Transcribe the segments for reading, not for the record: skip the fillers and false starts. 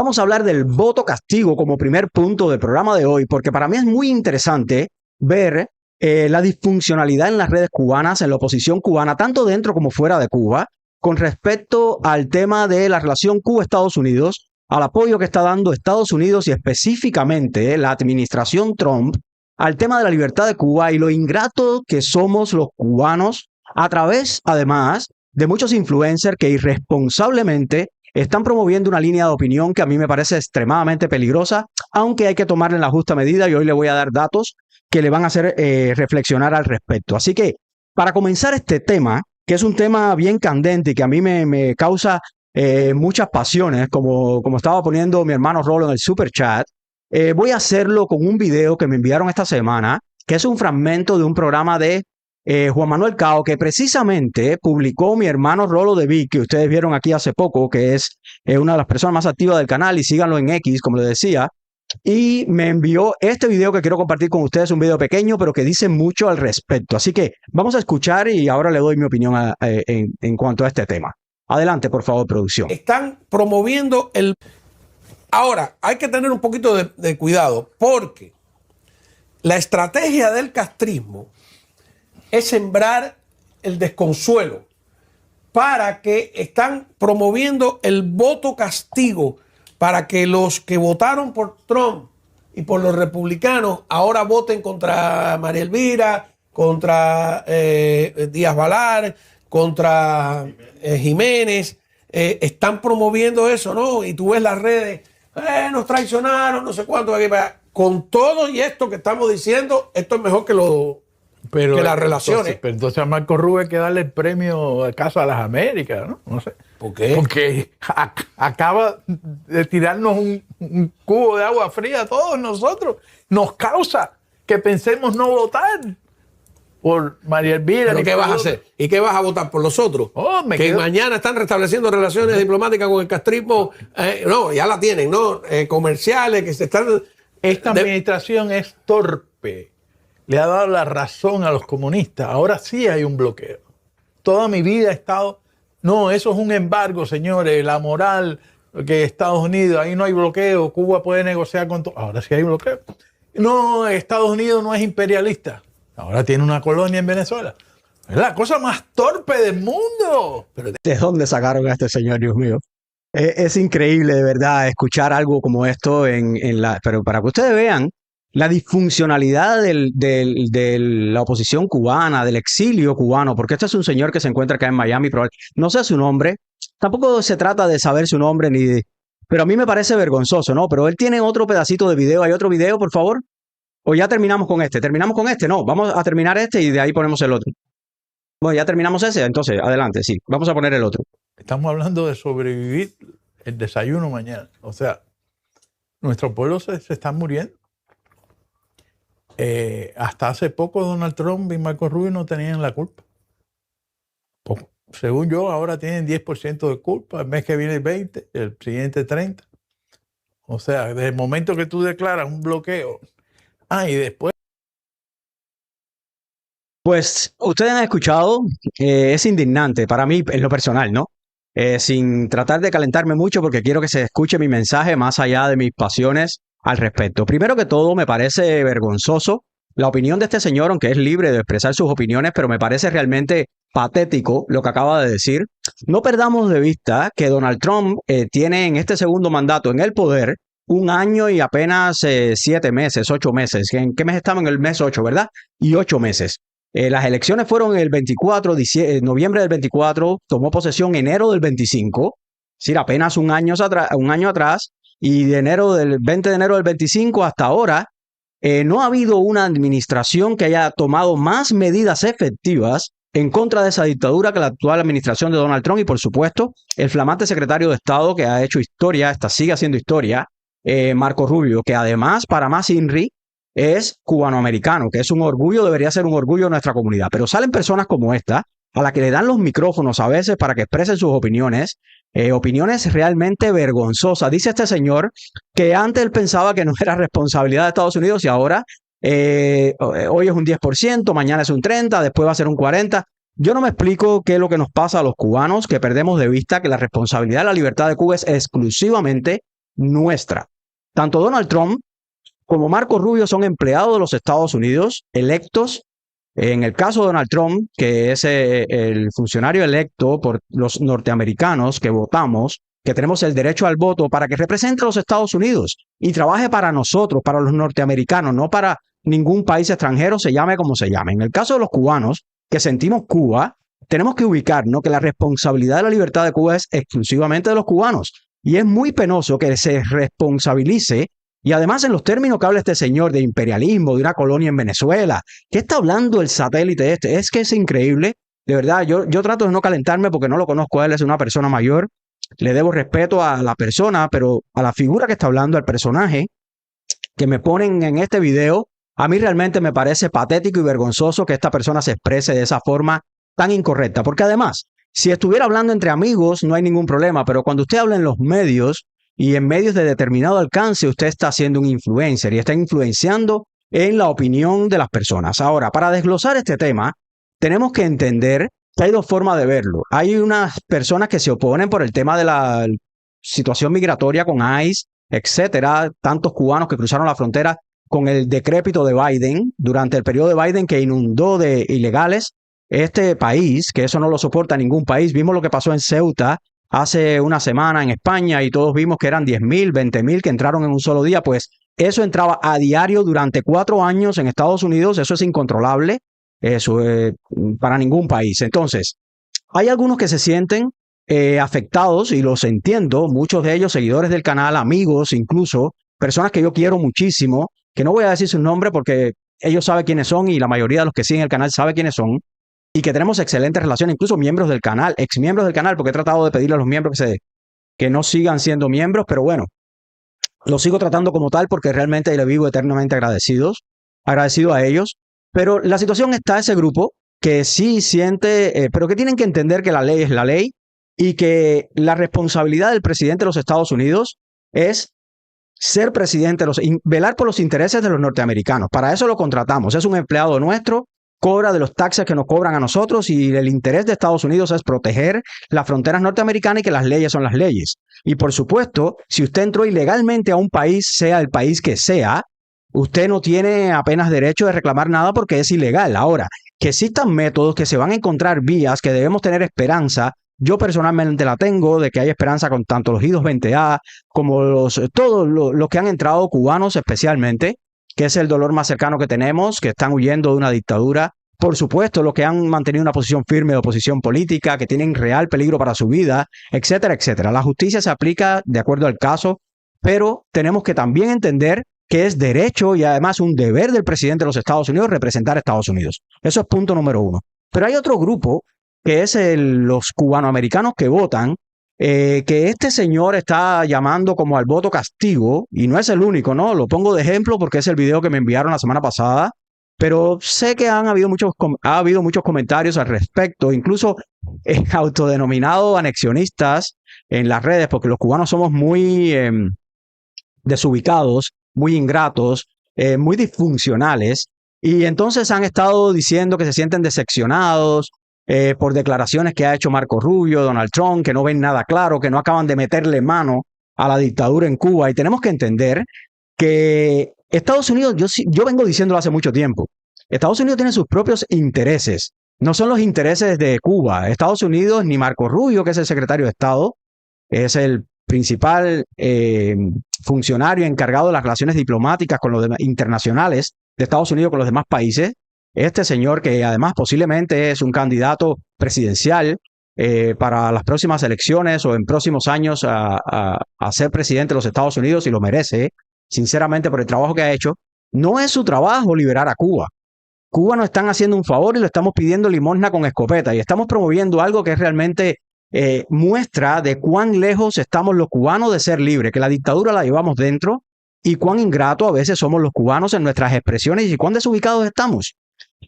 Vamos a hablar del voto castigo como primer punto del programa de hoy, porque para mí es muy interesante ver la disfuncionalidad en las redes cubanas, en la oposición cubana, tanto dentro como fuera de Cuba, con respecto al tema de la relación Cuba-Estados Unidos, al apoyo que está dando Estados Unidos y específicamente la administración Trump al tema de la libertad de Cuba y lo ingrato que somos los cubanos a través, además, de muchos influencers que irresponsablemente están promoviendo una línea de opinión que a mí me parece extremadamente peligrosa, aunque hay que tomarla en la justa medida y hoy le voy a dar datos que le van a hacer reflexionar al respecto. Así que, para comenzar este tema, que es un tema bien candente y que a mí me causa muchas pasiones, como estaba poniendo mi hermano Rolo en el super chat, voy a hacerlo con un video que me enviaron esta semana, que es un fragmento de un programa de Juan Manuel Cao, que precisamente publicó mi hermano Rolo de Vic, que ustedes vieron aquí hace poco, que es una de las personas más activas del canal, y síganlo en X, como les decía, y me envió este video que quiero compartir con ustedes, un video pequeño, pero que dice mucho al respecto. Así que vamos a escuchar y ahora le doy mi opinión en cuanto a este tema. Adelante, por favor, producción. Están promoviendo el... Ahora, hay que tener un poquito de cuidado, porque la estrategia del castrismo es sembrar el desconsuelo para que están promoviendo el voto castigo para que los que votaron por Trump y por los republicanos ahora voten contra María Elvira, contra Díaz Balar, contra Jiménez. Están promoviendo eso, ¿no? Y tú ves las redes, nos traicionaron, no sé cuánto. Con todo y esto que estamos diciendo, esto es mejor que las relaciones. Entonces a Marco Rubio hay que darle el premio a Casa de las Américas, ¿no? No sé. ¿Por qué? Porque acaba de tirarnos un cubo de agua fría a todos nosotros. Nos causa que pensemos no votar por María Elvira. ¿Pero qué vas a hacer? ¿Y qué vas a votar por los otros? Que mañana están restableciendo relaciones diplomáticas con el castrismo. No, ya la tienen, ¿no? Comerciales que se están... Esta administración es torpe. Le ha dado la razón a los comunistas. Ahora sí hay un bloqueo. Toda mi vida he estado... No, eso es un embargo, señores. La moral que Estados Unidos, ahí no hay bloqueo. Cuba puede negociar con todo. Ahora sí hay bloqueo. No, Estados Unidos no es imperialista. Ahora tiene una colonia en Venezuela. Es la cosa más torpe del mundo. Pero ¿de dónde sacaron a este señor, Dios mío? Es increíble, de verdad, escuchar algo como esto pero para que ustedes vean la disfuncionalidad de la oposición cubana, del exilio cubano, porque este es un señor que se encuentra acá en Miami, no sé su nombre, tampoco se trata de saber su nombre, pero a mí me parece vergonzoso, ¿no? Pero él tiene otro pedacito de video. ¿Hay otro video, por favor? ¿O ya terminamos con este? ¿Terminamos con este? No, vamos a terminar este y de ahí ponemos el otro. Bueno, ya terminamos ese, entonces, adelante, sí, vamos a poner el otro. Estamos hablando de sobrevivir el desayuno mañana. O sea, nuestro pueblo se está muriendo. Hasta hace poco Donald Trump y Marco Rubio no tenían la culpa. Según yo, ahora tienen 10% de culpa. El mes que viene 20%, el siguiente 30%. O sea, desde el momento que tú declaras un bloqueo. Y después... Pues ustedes han escuchado, es indignante para mí en lo personal, ¿no? Sin tratar de calentarme mucho porque quiero que se escuche mi mensaje más allá de mis pasiones al respecto. Primero que todo, me parece vergonzoso la opinión de este señor, aunque es libre de expresar sus opiniones, pero me parece realmente patético lo que acaba de decir. No perdamos de vista que Donald Trump tiene en este segundo mandato en el poder 1 año y apenas 7 meses, 8 meses. ¿En qué mes estamos? En el mes 8, ¿verdad? Y 8 meses. Las elecciones fueron el 24, noviembre del 24, tomó posesión enero del 25, es decir, apenas un año atrás, y del 20 de enero del 25 hasta ahora, no ha habido una administración que haya tomado más medidas efectivas en contra de esa dictadura que la actual administración de Donald Trump y, por supuesto, el flamante secretario de Estado que ha hecho historia, sigue haciendo historia, Marco Rubio, que además, para más INRI, es cubanoamericano, que es un orgullo, debería ser un orgullo de nuestra comunidad. Pero salen personas como esta, a la que le dan los micrófonos a veces para que expresen sus opiniones, opiniones realmente vergonzosas. Dice este señor que antes él pensaba que no era responsabilidad de Estados Unidos y ahora hoy es un 10%, mañana es un 30%, después va a ser un 40%. Yo no me explico qué es lo que nos pasa a los cubanos, que perdemos de vista que la responsabilidad de la libertad de Cuba es exclusivamente nuestra. Tanto Donald Trump como Marco Rubio son empleados de los Estados Unidos, electos. En el caso de Donald Trump, que es el funcionario electo por los norteamericanos que votamos, que tenemos el derecho al voto para que represente a los Estados Unidos y trabaje para nosotros, para los norteamericanos, no para ningún país extranjero, se llame como se llame. En el caso de los cubanos, que sentimos Cuba, tenemos que ubicarnos que la responsabilidad de la libertad de Cuba es exclusivamente de los cubanos. Y es muy penoso que se responsabilice, y además en los términos que habla este señor de imperialismo, de una colonia en Venezuela. ¿Qué está hablando el satélite este? Es que es increíble. De verdad, yo trato de no calentarme porque no lo conozco a él, es una persona mayor. Le debo respeto a la persona, pero a la figura que está hablando, al personaje que me ponen en este video, a mí realmente me parece patético y vergonzoso que esta persona se exprese de esa forma tan incorrecta. Porque además, si estuviera hablando entre amigos, no hay ningún problema, pero cuando usted habla en los medios y en medios de determinado alcance, usted está siendo un influencer y está influenciando en la opinión de las personas. Ahora, para desglosar este tema, tenemos que entender que hay dos formas de verlo. Hay unas personas que se oponen por el tema de la situación migratoria con ICE, etcétera, tantos cubanos que cruzaron la frontera con el decrépito de Biden, durante el periodo de Biden que inundó de ilegales este país, que eso no lo soporta ningún país. Vimos lo que pasó en Ceuta hace una semana en España y todos vimos que eran 10,000, 20,000 que entraron en un solo día. Pues eso entraba a diario durante 4 años en Estados Unidos. Eso es incontrolable para ningún país. Entonces, hay algunos que se sienten afectados y los entiendo, muchos de ellos seguidores del canal, amigos incluso, personas que yo quiero muchísimo, que no voy a decir su nombre porque ellos saben quiénes son y la mayoría de los que siguen el canal sabe quiénes son, y que tenemos excelentes relaciones, incluso miembros del canal, exmiembros del canal, porque he tratado de pedirle a los miembros que no sigan siendo miembros, pero bueno, los sigo tratando como tal porque realmente le vivo eternamente agradecido a ellos. Pero la situación está ese grupo que sí siente, pero que tienen que entender que la ley es la ley y que la responsabilidad del presidente de los Estados Unidos es ser presidente, velar por los intereses de los norteamericanos. Para eso lo contratamos. Es un empleado nuestro, cobra de los taxes que nos cobran a nosotros y el interés de Estados Unidos es proteger las fronteras norteamericanas y que las leyes son las leyes. Y por supuesto, si usted entró ilegalmente a un país, sea el país que sea, usted no tiene apenas derecho de reclamar nada porque es ilegal. Ahora, que existan métodos, que se van a encontrar vías, que debemos tener esperanza. Yo personalmente la tengo, de que hay esperanza con tanto los I-220A como todos los que han entrado, cubanos especialmente, que es el dolor más cercano que tenemos, que están huyendo de una dictadura. Por supuesto, los que han mantenido una posición firme de oposición política, que tienen real peligro para su vida, etcétera, etcétera. La justicia se aplica de acuerdo al caso, pero tenemos que también entender que es derecho y además un deber del presidente de los Estados Unidos representar a Estados Unidos. Eso es punto número 1. Pero hay otro grupo, que es los cubanoamericanos que votan, que este señor está llamando como al voto castigo, y no es el único, ¿no? Lo pongo de ejemplo porque es el video que me enviaron la semana pasada, pero sé que ha habido muchos comentarios al respecto, incluso autodenominados anexionistas en las redes, porque los cubanos somos muy desubicados, muy ingratos, muy disfuncionales, y entonces han estado diciendo que se sienten decepcionados por declaraciones que ha hecho Marco Rubio, Donald Trump, que no ven nada claro, que no acaban de meterle mano a la dictadura en Cuba. Y tenemos que entender que Estados Unidos, yo vengo diciéndolo hace mucho tiempo, Estados Unidos tiene sus propios intereses, no son los intereses de Cuba. Estados Unidos, ni Marco Rubio, que es el secretario de Estado, es el principal funcionario encargado de las relaciones diplomáticas con los internacionales de Estados Unidos con los demás países. Este señor, que además posiblemente es un candidato presidencial para las próximas elecciones o en próximos años a ser presidente de los Estados Unidos, y lo merece, sinceramente, por el trabajo que ha hecho. No es su trabajo liberar a Cuba. Cuba nos están haciendo un favor y le estamos pidiendo limosna con escopeta, y estamos promoviendo algo que es realmente muestra de cuán lejos estamos los cubanos de ser libres, que la dictadura la llevamos dentro y cuán ingratos a veces somos los cubanos en nuestras expresiones y cuán desubicados estamos.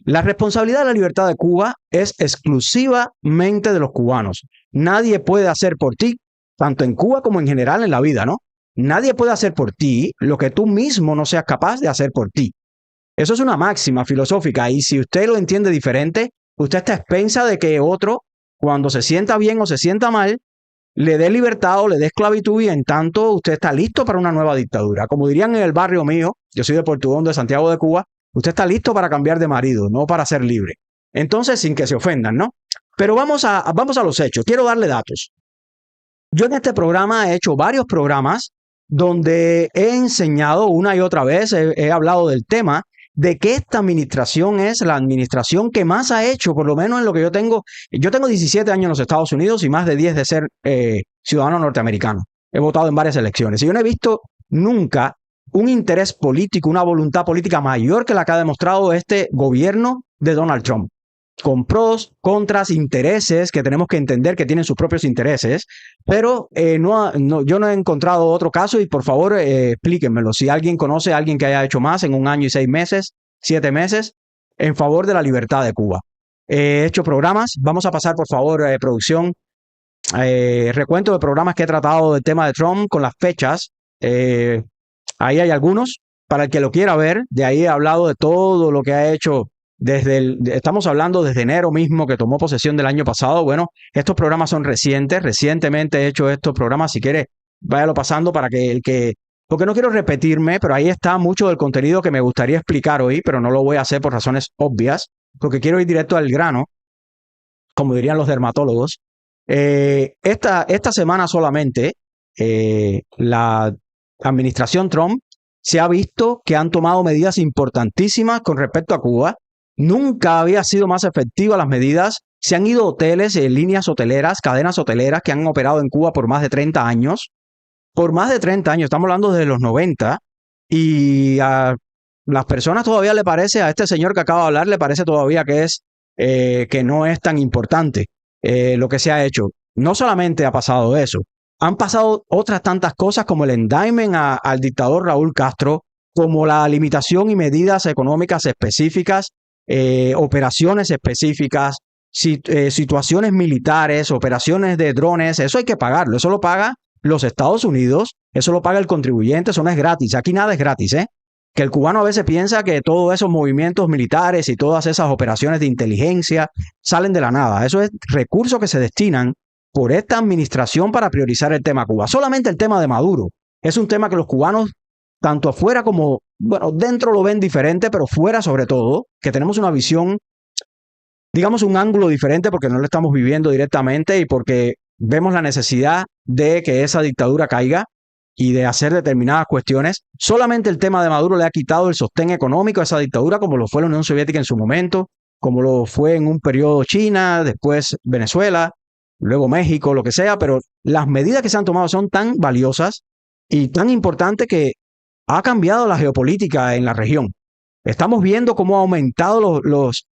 La responsabilidad de la libertad de Cuba es exclusivamente de los cubanos. Nadie puede hacer por ti, tanto en Cuba como en general en la vida, ¿no? Nadie puede hacer por ti lo que tú mismo no seas capaz de hacer por ti. Eso es una máxima filosófica, y si usted lo entiende diferente, usted está a expensa de que otro, cuando se sienta bien o se sienta mal, le dé libertad o le dé esclavitud y en tanto usted está listo para una nueva dictadura. Como dirían en el barrio mío, yo soy de Portugal, de Santiago de Cuba, usted está listo para cambiar de marido, no para ser libre. Entonces, sin que se ofendan, ¿no? Pero vamos a los hechos. Quiero darle datos. Yo en este programa he hecho varios programas donde he enseñado una y otra vez, he hablado del tema de que esta administración es la administración que más ha hecho, por lo menos en lo que yo tengo. Yo tengo 17 años en los Estados Unidos y más de 10 de ser ciudadano norteamericano. He votado en varias elecciones y yo no he visto nunca un interés político, una voluntad política mayor que la que ha demostrado este gobierno de Donald Trump. Con pros, contras, intereses que tenemos que entender que tienen sus propios intereses, pero yo no he encontrado otro caso y por favor explíquenmelo. Si alguien conoce a alguien que haya hecho más en 1 año y 6 meses, 7 meses, en favor de la libertad de Cuba. He hecho programas, vamos a pasar por favor, producción, recuento de programas que he tratado del tema de Trump con las fechas. Ahí hay algunos, para el que lo quiera ver, de ahí he hablado de todo lo que ha hecho. Estamos hablando desde enero mismo que tomó posesión del año pasado. Bueno, estos programas son recientes. Recientemente he hecho estos programas. Si quiere, váyalo pasando para porque no quiero repetirme, pero ahí está mucho del contenido que me gustaría explicar hoy, pero no lo voy a hacer por razones obvias, porque quiero ir directo al grano, como dirían los dermatólogos. Esta semana solamente, la administración Trump se ha visto que han tomado medidas importantísimas con respecto a Cuba. Nunca había sido más efectiva las medidas. Se han ido hoteles, líneas hoteleras, cadenas hoteleras que han operado en Cuba por más de 30 años. Por más de 30 años, estamos hablando desde los 90. Y a las personas todavía le parece, a este señor que acaba de hablar, le parece todavía que no es tan importante lo que se ha hecho. No solamente ha pasado eso, han pasado otras tantas cosas como el indictment al dictador Raúl Castro, como la limitación y medidas económicas específicas, operaciones específicas, situaciones militares, operaciones de drones. Eso hay que pagarlo, eso lo paga los Estados Unidos, eso lo paga el contribuyente, eso no es gratis. Aquí nada es gratis, ¿eh? Que el cubano a veces piensa que todos esos movimientos militares y todas esas operaciones de inteligencia salen de la nada. Eso es recursos que se destinan por esta administración para priorizar el tema Cuba. Solamente el tema de Maduro es un tema que los cubanos, tanto afuera como, bueno, dentro lo ven diferente, pero fuera sobre todo, que tenemos una visión, digamos un ángulo diferente porque no lo estamos viviendo directamente y porque vemos la necesidad de que esa dictadura caiga y de hacer determinadas cuestiones. Solamente el tema de Maduro le ha quitado el sostén económico a esa dictadura, como lo fue la Unión Soviética en su momento, como lo fue en un periodo China, después Venezuela, luego México, lo que sea, pero las medidas que se han tomado son tan valiosas y tan importantes que ha cambiado la geopolítica en la región. Estamos viendo cómo ha aumentado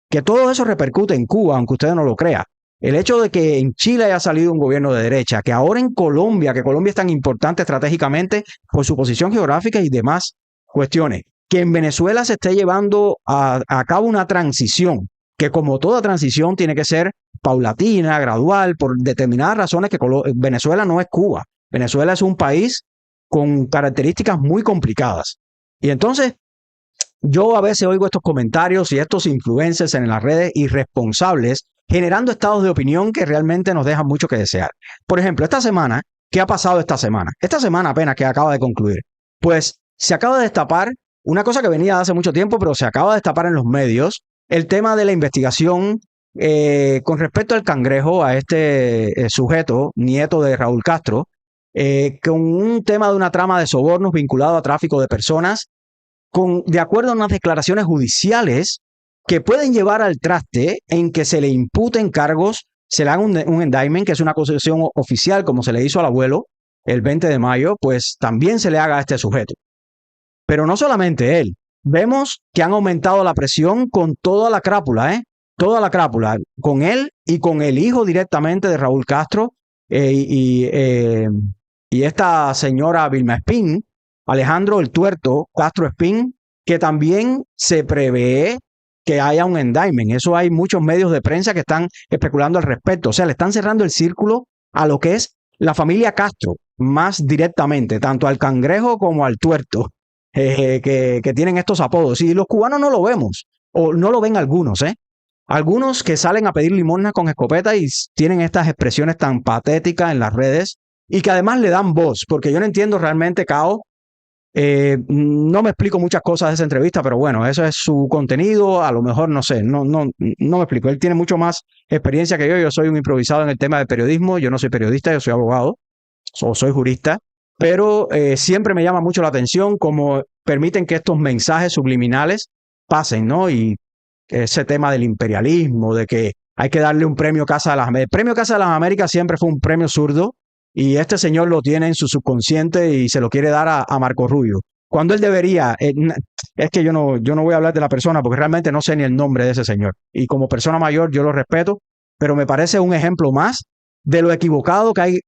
que todo eso repercute en Cuba, aunque usted no lo crea. El hecho de que en Chile haya salido un gobierno de derecha, que ahora en Colombia, que Colombia es tan importante estratégicamente por su posición geográfica y demás cuestiones, que en Venezuela se esté llevando a cabo una transición, que como toda transición tiene que ser paulatina, gradual, por determinadas razones que Venezuela no es Cuba. Venezuela es un país con características muy complicadas. Y entonces, yo a veces oigo estos comentarios y estos influencers en las redes irresponsables generando estados de opinión que realmente nos dejan mucho que desear. Por ejemplo, esta semana, ¿qué ha pasado esta semana? Esta semana apenas que acaba de concluir. Pues se acaba de destapar una cosa que venía de hace mucho tiempo, pero se acaba de destapar en los medios, el tema de la investigación con respecto al Cangrejo, a este sujeto, nieto de Raúl Castro, con un tema de una trama de sobornos vinculado a tráfico de personas, de acuerdo a unas declaraciones judiciales que pueden llevar al traste en que se le imputen cargos, se le haga un indictment, que es una acusación oficial, como se le hizo al abuelo el 20 de mayo, pues también se le haga a este sujeto. Pero no solamente él. Vemos que han aumentado la presión con toda la crápula, toda la crápula, con él y con el hijo directamente de Raúl Castro y esta señora Vilma Espín, Alejandro el Tuerto Castro Espín, que también se prevé que haya un indictment. Eso hay muchos medios de prensa que están especulando al respecto. O sea, le están cerrando el círculo a lo que es la familia Castro, más directamente, tanto al Cangrejo como al Tuerto, que tienen estos apodos. Y los cubanos no lo vemos, o no lo ven algunos, Algunos que salen a pedir limosna con escopeta y tienen estas expresiones tan patéticas en las redes y que además le dan voz, porque yo no entiendo realmente, Cao. No me explico muchas cosas de esa entrevista, pero bueno, eso es su contenido, a lo mejor no sé, no me explico. Él tiene mucho más experiencia que yo soy un improvisado en el tema de periodismo, yo no soy periodista, yo soy abogado, o soy jurista, pero siempre me llama mucho la atención cómo permiten que estos mensajes subliminales pasen, ¿no? Y ese tema del imperialismo, de que hay que darle un premio Casa de las Américas. El premio Casa de las Américas siempre fue un premio zurdo y este señor lo tiene en su subconsciente y se lo quiere dar a Marco Rubio. Cuando él debería, es que yo no voy a hablar de la persona porque realmente no sé ni el nombre de ese señor. Y como persona mayor yo lo respeto, pero me parece un ejemplo más de lo equivocado que hay,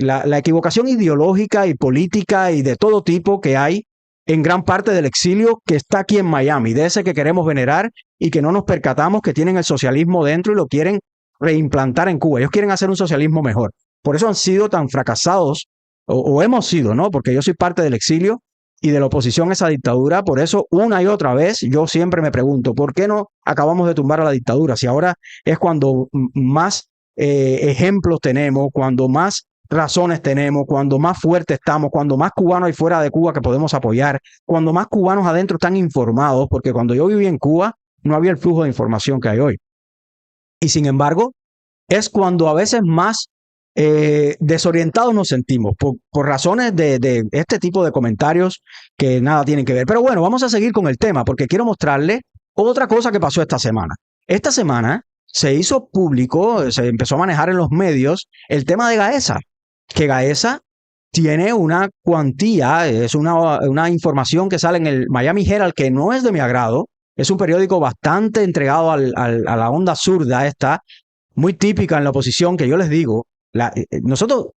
la equivocación ideológica y política y de todo tipo que hay en gran parte del exilio que está aquí en Miami, de ese que queremos venerar y que no nos percatamos que tienen el socialismo dentro y lo quieren reimplantar en Cuba. Ellos quieren hacer un socialismo mejor. Por eso han sido tan fracasados, o hemos sido, ¿no? Porque yo soy parte del exilio y de la oposición a esa dictadura. Por eso, una y otra vez, yo siempre me pregunto, ¿por qué no acabamos de tumbar a la dictadura? Si ahora es cuando más ejemplos tenemos, cuando más razones tenemos, cuando más fuertes estamos, cuando más cubanos hay fuera de Cuba que podemos apoyar, cuando más cubanos adentro están informados, porque cuando yo viví en Cuba no había el flujo de información que hay hoy. Y sin embargo, es cuando a veces más desorientados nos sentimos por razones de este tipo de comentarios que nada tienen que ver. Pero bueno, vamos a seguir con el tema porque quiero mostrarle otra cosa que pasó esta semana. Esta semana se hizo público, se empezó a manejar en los medios el tema de Gaesa, que Gaesa tiene una cuantía, es una información que sale en el Miami Herald que no es de mi agrado. Es un periódico bastante entregado a la onda zurda esta, muy típica en la oposición, que yo les digo,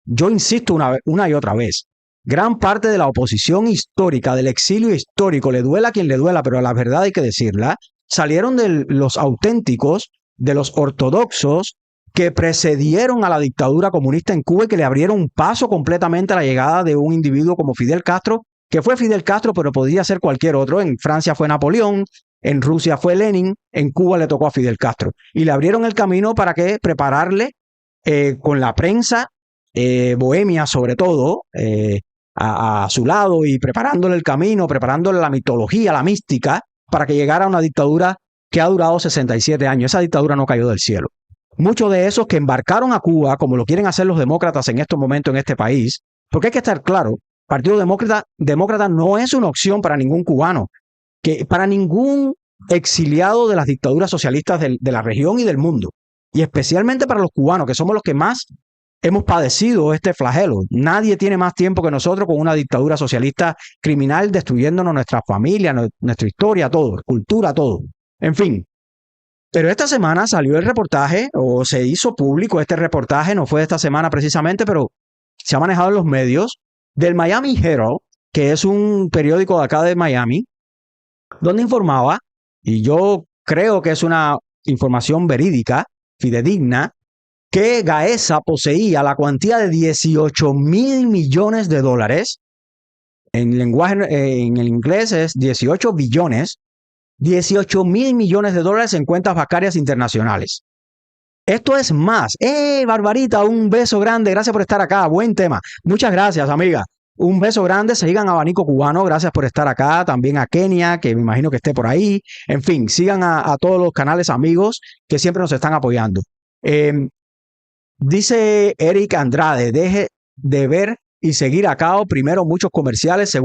yo insisto una y otra vez, gran parte de la oposición histórica, del exilio histórico, le duela a quien le duela, pero la verdad hay que decirla, salieron de los auténticos, de los ortodoxos, que precedieron a la dictadura comunista en Cuba y que le abrieron paso completamente a la llegada de un individuo como Fidel Castro, que fue Fidel Castro, pero podría ser cualquier otro. En Francia fue Napoleón, en Rusia fue Lenin, en Cuba le tocó a Fidel Castro. Y le abrieron el camino para que prepararle con la prensa bohemia sobre todo a su lado y preparándole el camino, preparándole la mitología, la mística, para que llegara a una dictadura que ha durado 67 años. Esa dictadura no cayó del cielo. Muchos de esos que embarcaron a Cuba, como lo quieren hacer los demócratas en estos momentos en este país, porque hay que estar claro, Partido Demócrata no es una opción para ningún cubano, que para ningún exiliado de las dictaduras socialistas de la región y del mundo, y especialmente para los cubanos, que somos los que más hemos padecido este flagelo. Nadie tiene más tiempo que nosotros con una dictadura socialista criminal destruyéndonos nuestra familia, nuestra historia, todo, cultura, todo. En fin. Pero esta semana salió el reportaje, o se hizo público este reportaje, no fue esta semana precisamente, pero se ha manejado en los medios, del Miami Herald, que es un periódico de acá de Miami, donde informaba, y yo creo que es una información verídica, fidedigna, que Gaesa poseía la cuantía de $18,000 millones. En el inglés es 18 billones. $18,000 millones en cuentas bancarias internacionales. Esto es más. Barbarita, un beso grande. Gracias por estar acá. Buen tema. Muchas gracias, amiga. Un beso grande. Sigan a Abanico Cubano. Gracias por estar acá. También a Kenia, que me imagino que esté por ahí. En fin, sigan a todos los canales amigos que siempre nos están apoyando. Dice Eric Andrade, deje de ver y seguir a Cao. Primero, muchos comerciales.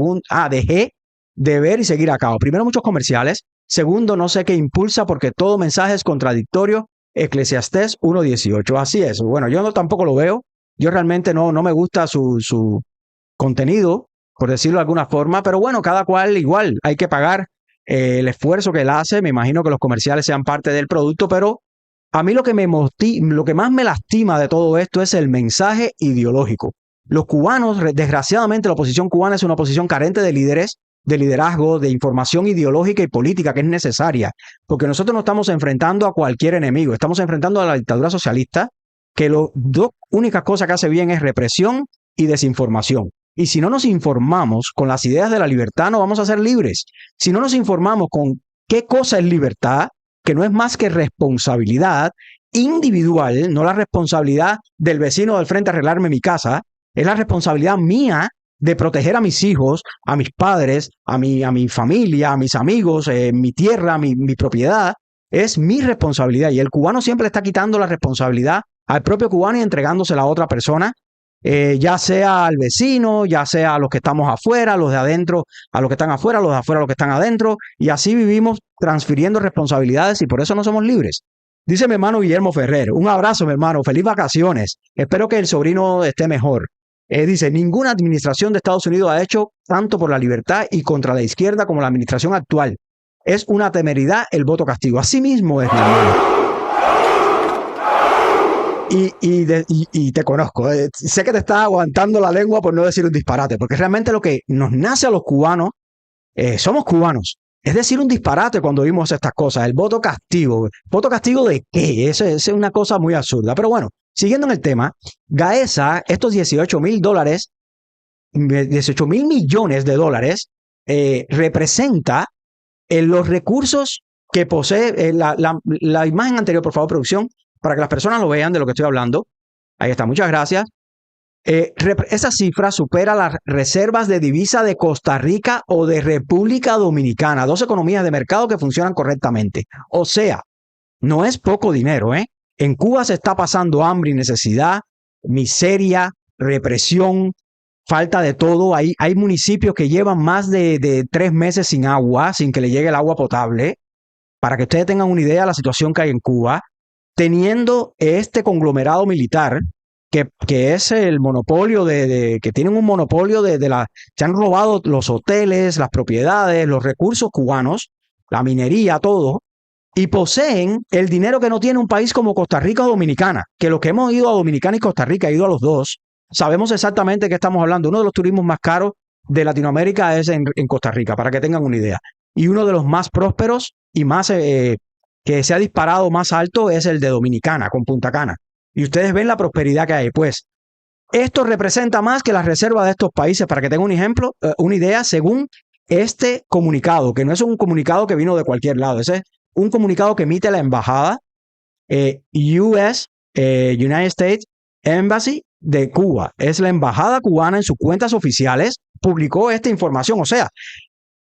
Dejé de ver y seguir a Cao. Primero, muchos comerciales. Segundo, no sé qué impulsa porque todo mensaje es contradictorio. Eclesiastés 1:18. Así es. Bueno, yo tampoco lo veo. Yo realmente no me gusta su contenido, por decirlo de alguna forma. Pero bueno, cada cual igual. Hay que pagar el esfuerzo que él hace. Me imagino que los comerciales sean parte del producto, pero a mí lo que más me lastima de todo esto es el mensaje ideológico. Los cubanos, desgraciadamente, la oposición cubana es una oposición carente de líderes, de liderazgo, de información ideológica y política que es necesaria, porque nosotros no estamos enfrentando a cualquier enemigo, estamos enfrentando a la dictadura socialista, que las dos únicas cosas que hace bien es represión y desinformación. Y si no nos informamos con las ideas de la libertad, no vamos a ser libres. Si no nos informamos con qué cosa es libertad, que no es más que responsabilidad individual, no la responsabilidad del vecino del frente a arreglarme mi casa, es la responsabilidad mía de proteger a mis hijos, a mis padres, a mi familia, a mis amigos, mi tierra, mi propiedad. Es mi responsabilidad y el cubano siempre le está quitando la responsabilidad al propio cubano y entregándosela a otra persona, ya sea al vecino, ya sea a los que estamos afuera, los de adentro a los que están afuera, los de afuera a los que están adentro, y así vivimos transfiriendo responsabilidades y por eso no somos libres. Dice mi hermano Guillermo Ferrer, un abrazo mi hermano, feliz vacaciones, espero que el sobrino esté mejor. Dice, ninguna administración de Estados Unidos ha hecho tanto por la libertad y contra la izquierda como la administración actual. Es una temeridad el voto castigo. Así mismo es, mi hermano. Y te conozco. Sé que te estás aguantando la lengua por no decir un disparate, porque realmente lo que nos nace a los cubanos, somos cubanos. Es decir, un disparate cuando vimos estas cosas. El voto castigo. ¿Voto castigo de qué? Esa es una cosa muy absurda. Pero bueno, siguiendo en el tema, Gaesa, estos $18,000, 18,000 millones de dólares, representa los recursos que posee. La imagen anterior, por favor, producción, para que las personas lo vean de lo que estoy hablando. Ahí está, muchas gracias. Esa cifra supera las reservas de divisa de Costa Rica o de República Dominicana, dos economías de mercado que funcionan correctamente. O sea, no es poco dinero, ¿eh? En Cuba se está pasando hambre y necesidad, miseria, represión, falta de todo. Hay municipios que llevan más de 3 meses sin agua, sin que le llegue el agua potable. Para que ustedes tengan una idea de la situación que hay en Cuba, teniendo este conglomerado militar, que es el monopolio que tienen un monopolio se han robado los hoteles, las propiedades, los recursos cubanos, la minería, todo, y poseen el dinero que no tiene un país como Costa Rica o Dominicana, que los que hemos ido a Dominicana y Costa Rica, he ido a los dos, sabemos exactamente de qué estamos hablando. Uno de los turismos más caros de Latinoamérica es en Costa Rica, para que tengan una idea. Y uno de los más prósperos y más que se ha disparado más alto es el de Dominicana, con Punta Cana. Y ustedes ven la prosperidad que hay. Pues esto representa más que las reservas de estos países, para que tengan un ejemplo, una idea, según este comunicado, que no es un comunicado que vino de cualquier lado, ese es un comunicado que emite la embajada United States Embassy de Cuba. Es la embajada cubana en sus cuentas oficiales, publicó esta información. O sea,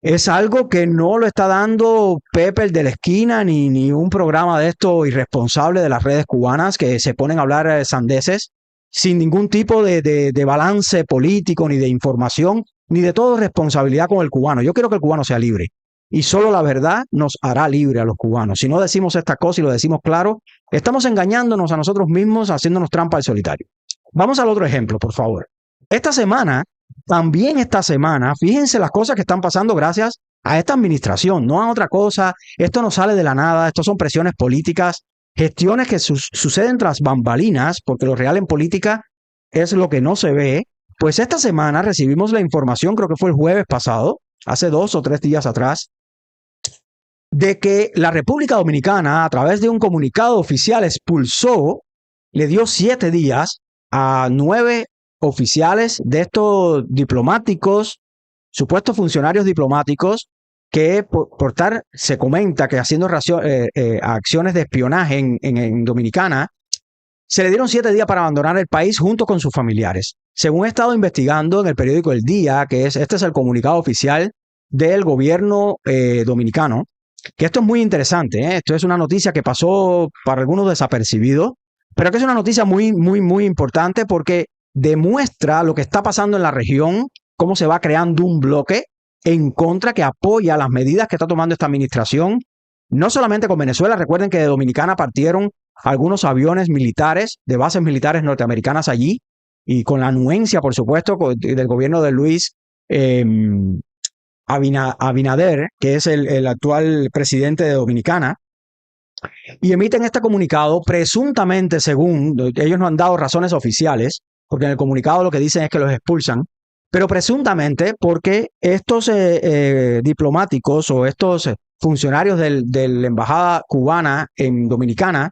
es algo que no lo está dando Pepe el de la esquina, ni un programa de esto irresponsable de las redes cubanas que se ponen a hablar sandeces sin ningún tipo de balance político, ni de información, ni de todo responsabilidad con el cubano. Yo quiero que el cubano sea libre y solo la verdad nos hará libre a los cubanos. Si no decimos esta cosa y lo decimos claro, estamos engañándonos a nosotros mismos, haciéndonos trampa al solitario. Vamos al otro ejemplo, por favor. Esta semana, fíjense las cosas que están pasando gracias a esta administración, no a otra cosa. Esto no sale de la nada, esto son presiones políticas, gestiones que suceden tras bambalinas, porque lo real en política es lo que no se ve. Pues esta semana recibimos la información, creo que fue el jueves pasado, hace 2 o 3 días atrás, de que la República Dominicana, a través de un comunicado oficial, le dio 7 días a 9 oficiales de estos diplomáticos, supuestos funcionarios diplomáticos, que se comenta que haciendo acciones de espionaje en Dominicana, se le dieron 7 días para abandonar el país junto con sus familiares. Según he estado investigando en el periódico El Día, este es el comunicado oficial del gobierno dominicano, que esto es muy interesante, ¿eh? Esto es una noticia que pasó para algunos desapercibido, pero que es una noticia muy, muy, muy importante porque demuestra lo que está pasando en la región, cómo se va creando un bloque en contra que apoya las medidas que está tomando esta administración, no solamente con Venezuela. Recuerden que de Dominicana partieron algunos aviones militares de bases militares norteamericanas allí, y con la anuencia, por supuesto, del gobierno de Luis Abinader, que es el actual presidente de Dominicana, y emiten este comunicado presuntamente, según ellos no han dado razones oficiales, porque en el comunicado lo que dicen es que los expulsan, pero presuntamente porque estos diplomáticos o estos funcionarios de la embajada cubana en Dominicana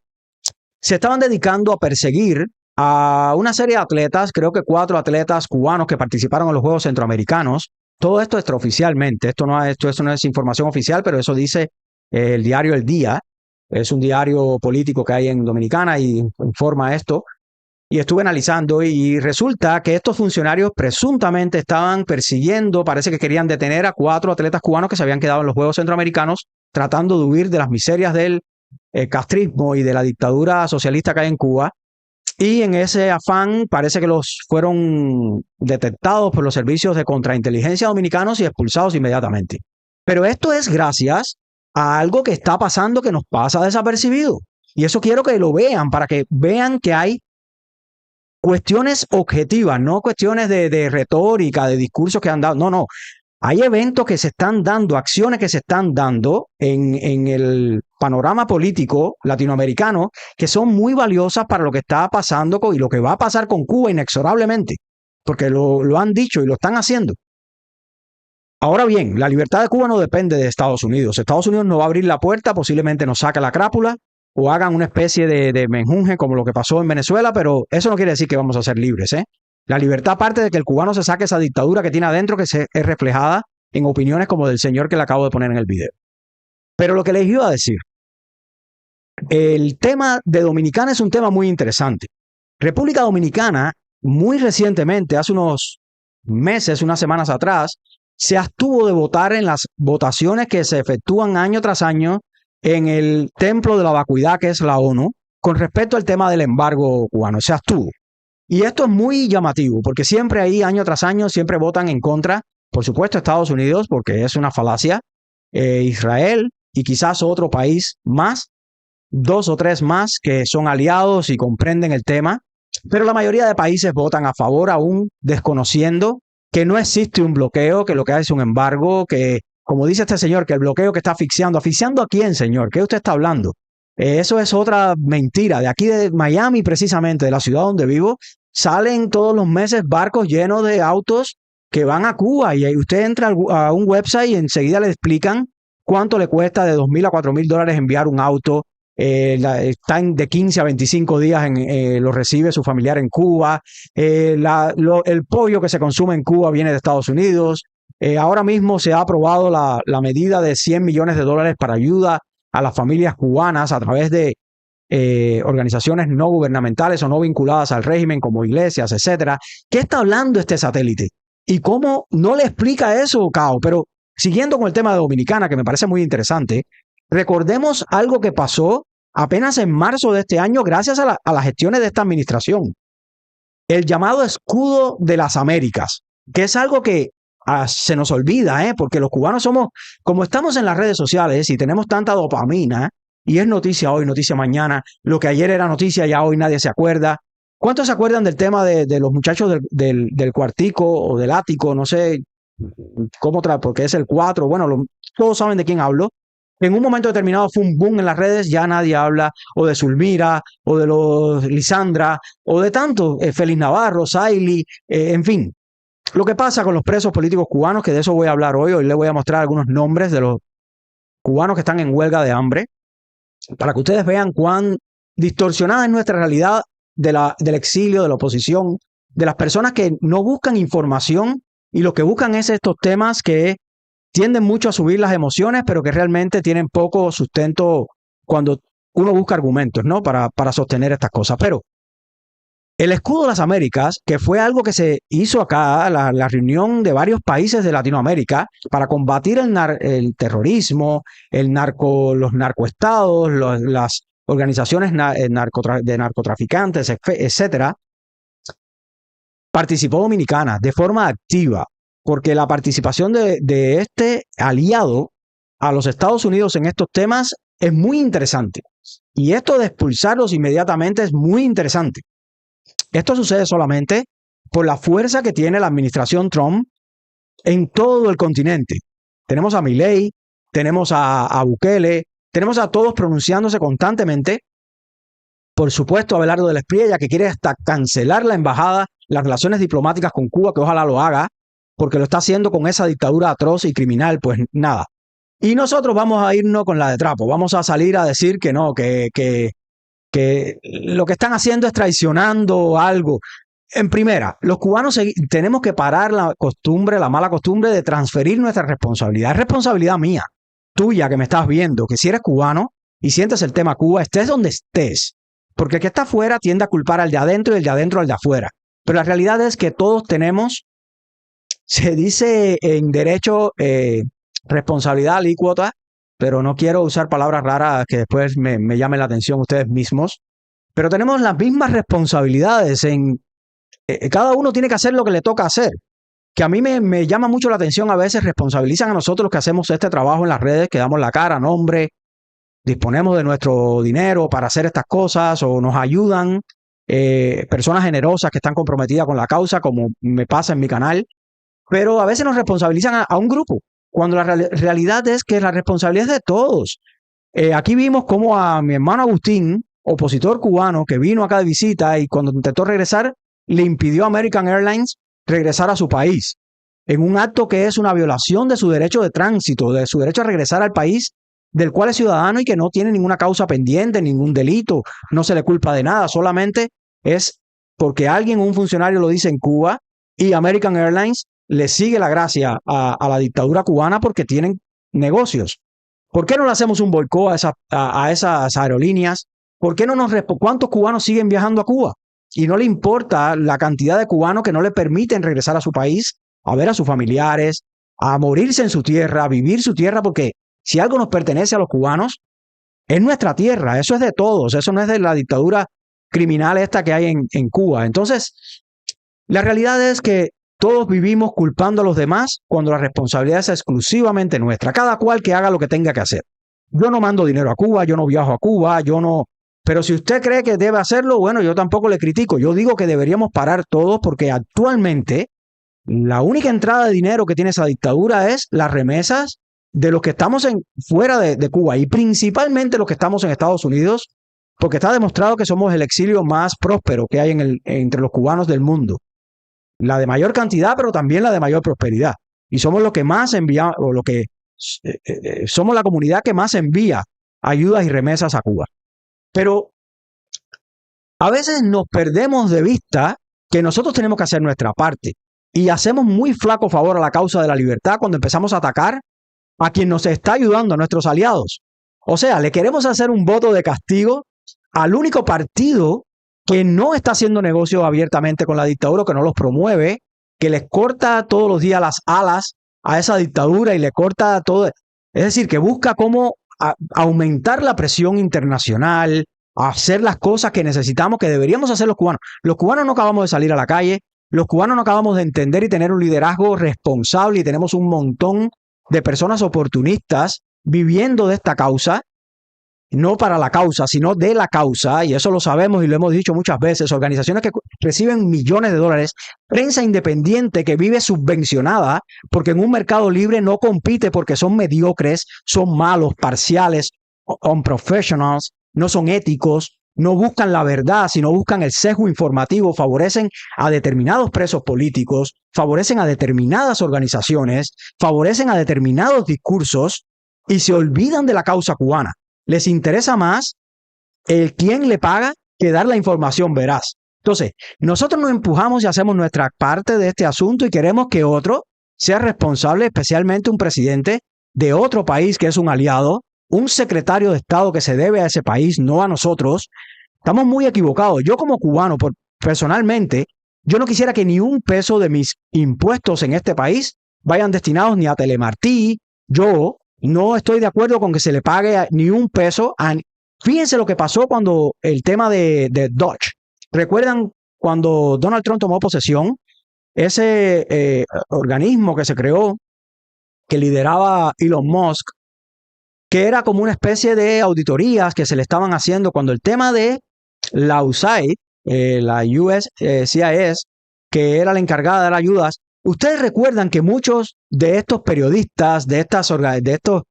se estaban dedicando a perseguir a una serie de atletas, creo que 4 atletas cubanos que participaron en los Juegos Centroamericanos. Todo esto extraoficialmente, esto no es información oficial, pero eso dice el diario El Día. es un diario político que hay en Dominicana y informa esto. Y estuve analizando y resulta que estos funcionarios presuntamente estaban persiguiendo, parece que querían detener a 4 atletas cubanos que se habían quedado en los Juegos Centroamericanos tratando de huir de las miserias del castrismo y de la dictadura socialista que hay en Cuba. Y en ese afán parece que los fueron detectados por los servicios de contrainteligencia dominicanos y expulsados inmediatamente. Pero esto es gracias a algo que está pasando que nos pasa desapercibido. Y eso quiero que lo vean, para que vean que hay cuestiones objetivas, no cuestiones de retórica, de discursos que han dado. No, no. Hay eventos que se están dando, acciones que se están dando en el panorama político latinoamericano que son muy valiosas para lo que está pasando y lo que va a pasar con Cuba inexorablemente, porque lo han dicho y lo están haciendo. Ahora bien, la libertad de Cuba no depende de Estados Unidos. Estados Unidos no va a abrir la puerta, posiblemente nos saque la crápula o hagan una especie de menjunje como lo que pasó en Venezuela, pero eso no quiere decir que vamos a ser libres, ¿eh? La libertad parte de que el cubano se saque esa dictadura que tiene adentro, que es reflejada en opiniones como del señor que le acabo de poner en el video. Pero lo que les iba a decir, el tema de Dominicana es un tema muy interesante. República Dominicana, muy recientemente, hace unos meses, unas semanas atrás, se abstuvo de votar en las votaciones que se efectúan año tras año en el templo de la vacuidad, que es la ONU, con respecto al tema del embargo cubano. Se abstuvo. Y esto es muy llamativo, porque siempre ahí, año tras año, siempre votan en contra, por supuesto, Estados Unidos, porque es una falacia, Israel y quizás otro país más, 2 o 3 más que son aliados y comprenden el tema, pero la mayoría de países votan a favor, aún desconociendo que no existe un bloqueo, que lo que hay es un embargo, que, como dice este señor, que el bloqueo que está asfixiando. ¿Asfixiando a quién, señor? ¿Qué usted está hablando? Eso es otra mentira. De aquí de Miami, precisamente, de la ciudad donde vivo, salen todos los meses barcos llenos de autos que van a Cuba, y usted entra a un website y enseguida le explican cuánto le cuesta de $2,000 a $4,000 enviar un auto. Están de 15 a 25 días, lo recibe su familiar en Cuba. El pollo que se consume en Cuba viene de Estados Unidos. Ahora mismo se ha aprobado la medida de $100 millones para ayuda a las familias cubanas a través de organizaciones no gubernamentales o no vinculadas al régimen, como iglesias, etcétera. ¿Qué está hablando este satélite? ¿Y cómo no le explica eso, Cao? Pero siguiendo con el tema de Dominicana, que me parece muy interesante, recordemos algo que pasó apenas en marzo de este año gracias a las gestiones de esta administración. El llamado escudo de las Américas, que es algo que se nos olvida, porque los cubanos somos, como estamos en las redes sociales y tenemos tanta dopamina, y es noticia hoy, noticia mañana, lo que ayer era noticia ya hoy nadie se acuerda. ¿Cuántos se acuerdan del tema de los muchachos del cuartico o del ático? No sé cómo porque es el 4. Bueno, todos saben de quién hablo. En un momento determinado fue un boom en las redes, ya nadie habla o de Zulmira, o de los Lisandra, o de tanto, Félix Navarro, Saily, en fin. Lo que pasa con los presos políticos cubanos, que de eso voy a hablar hoy les voy a mostrar algunos nombres de los cubanos que están en huelga de hambre, para que ustedes vean cuán distorsionada es nuestra realidad del exilio, de la oposición, de las personas que no buscan información y lo que buscan es estos temas que tienden mucho a subir las emociones, pero que realmente tienen poco sustento cuando uno busca argumentos, ¿no? Para sostener estas cosas. Pero el escudo de las Américas, que fue algo que se hizo acá, la reunión de varios países de Latinoamérica para combatir el terrorismo, los narcoestados, las organizaciones de narcotraficantes, etcétera, participó Dominicana de forma activa, porque la participación de este aliado a los Estados Unidos en estos temas es muy interesante. Y esto de expulsarlos inmediatamente es muy interesante. Esto sucede solamente por la fuerza que tiene la administración Trump en todo el continente. Tenemos a Milei, tenemos a Bukele, tenemos a todos pronunciándose constantemente. Por supuesto, Abelardo de la Espriella, que quiere hasta cancelar la embajada, las relaciones diplomáticas con Cuba, que ojalá lo haga, porque lo está haciendo con esa dictadura atroz y criminal, pues nada. Y nosotros vamos a irnos con la de trapo, vamos a salir a decir que no, que lo que están haciendo es traicionando algo. En primera, los cubanos tenemos que parar la mala costumbre de transferir nuestra responsabilidad. Es responsabilidad mía, tuya, que me estás viendo, que si eres cubano, y sientes el tema Cuba, estés donde estés. Porque el que está afuera tiende a culpar al de adentro y el de adentro al de afuera. Pero la realidad es que todos tenemos, se dice en derecho, responsabilidad alícuota, pero no quiero usar palabras raras que después me llamen la atención ustedes mismos. Pero tenemos las mismas responsabilidades cada uno tiene que hacer lo que le toca hacer. Que a mí me llama mucho la atención, a veces responsabilizan a nosotros los que hacemos este trabajo en las redes, que damos la cara, nombre, disponemos de nuestro dinero para hacer estas cosas o nos ayudan personas generosas que están comprometidas con la causa, como me pasa en mi canal, pero a veces nos responsabilizan a un grupo, cuando la realidad es que la responsabilidad es de todos. Aquí vimos cómo a mi hermano Agustín, opositor cubano, que vino acá de visita y cuando intentó regresar, le impidió a American Airlines regresar a su país, en un acto que es una violación de su derecho de tránsito, de su derecho a regresar al país del cual es ciudadano y que no tiene ninguna causa pendiente, ningún delito, no se le culpa de nada, solamente es porque alguien, un funcionario lo dice en Cuba y American Airlines le sigue la gracia a la dictadura cubana porque tienen negocios. ¿Por qué no le hacemos un boicot a esas aerolíneas? ¿Por qué no ¿Cuántos cubanos siguen viajando a Cuba? Y no le importa la cantidad de cubanos que no le permiten regresar a su país, a ver a sus familiares, a morirse en su tierra, a vivir su tierra, porque si algo nos pertenece a los cubanos, es nuestra tierra, eso es de todos, eso no es de la dictadura criminal esta que hay en Cuba. Entonces, la realidad es que todos vivimos culpando a los demás cuando la responsabilidad es exclusivamente nuestra, cada cual que haga lo que tenga que hacer. Yo no mando dinero a Cuba, yo no viajo a Cuba, yo no... Pero si usted cree que debe hacerlo, bueno, yo tampoco le critico. Yo digo que deberíamos parar todos porque actualmente la única entrada de dinero que tiene esa dictadura es las remesas de los que estamos fuera de Cuba y principalmente los que estamos en Estados Unidos, porque está demostrado que somos el exilio más próspero que hay entre los cubanos del mundo. La de mayor cantidad, pero también la de mayor prosperidad. Y somos los que más enviamos, somos la comunidad que más envía ayudas y remesas a Cuba. Pero a veces nos perdemos de vista que nosotros tenemos que hacer nuestra parte y hacemos muy flaco favor a la causa de la libertad cuando empezamos a atacar a quien nos está ayudando, a nuestros aliados. O sea, le queremos hacer un voto de castigo al único partido que no está haciendo negocios abiertamente con la dictadura, que no los promueve, que les corta todos los días las alas a esa dictadura y le corta todo. Es decir, que busca cómo aumentar la presión internacional, hacer las cosas que necesitamos, que deberíamos hacer los cubanos. Los cubanos no acabamos de salir a la calle, los cubanos no acabamos de entender y tener un liderazgo responsable y tenemos un montón de personas oportunistas viviendo de esta causa, no para la causa, sino de la causa, y eso lo sabemos y lo hemos dicho muchas veces, organizaciones que reciben millones de dólares, prensa independiente que vive subvencionada, porque en un mercado libre no compite porque son mediocres, son malos, parciales, unprofessionals, no son éticos, no buscan la verdad, sino buscan el sesgo informativo, favorecen a determinados presos políticos, favorecen a determinadas organizaciones, favorecen a determinados discursos y se olvidan de la causa cubana. Les interesa más el quién le paga que dar la información veraz. Entonces, nosotros nos empujamos y hacemos nuestra parte de este asunto y queremos que otro sea responsable, especialmente un presidente de otro país que es un aliado, un secretario de Estado que se debe a ese país, no a nosotros. Estamos muy equivocados. Yo como cubano, personalmente, yo no quisiera que ni un peso de mis impuestos en este país vayan destinados ni a Telemartí. Yo no estoy de acuerdo con que se le pague ni un peso. Fíjense lo que pasó cuando el tema de Dodge. ¿Recuerdan cuando Donald Trump tomó posesión? Ese organismo que se creó, que lideraba Elon Musk, que era como una especie de auditorías que se le estaban haciendo cuando el tema de la USAID, la USCIS, que era la encargada de las ayudas. Ustedes recuerdan que muchos de estos periodistas, de estos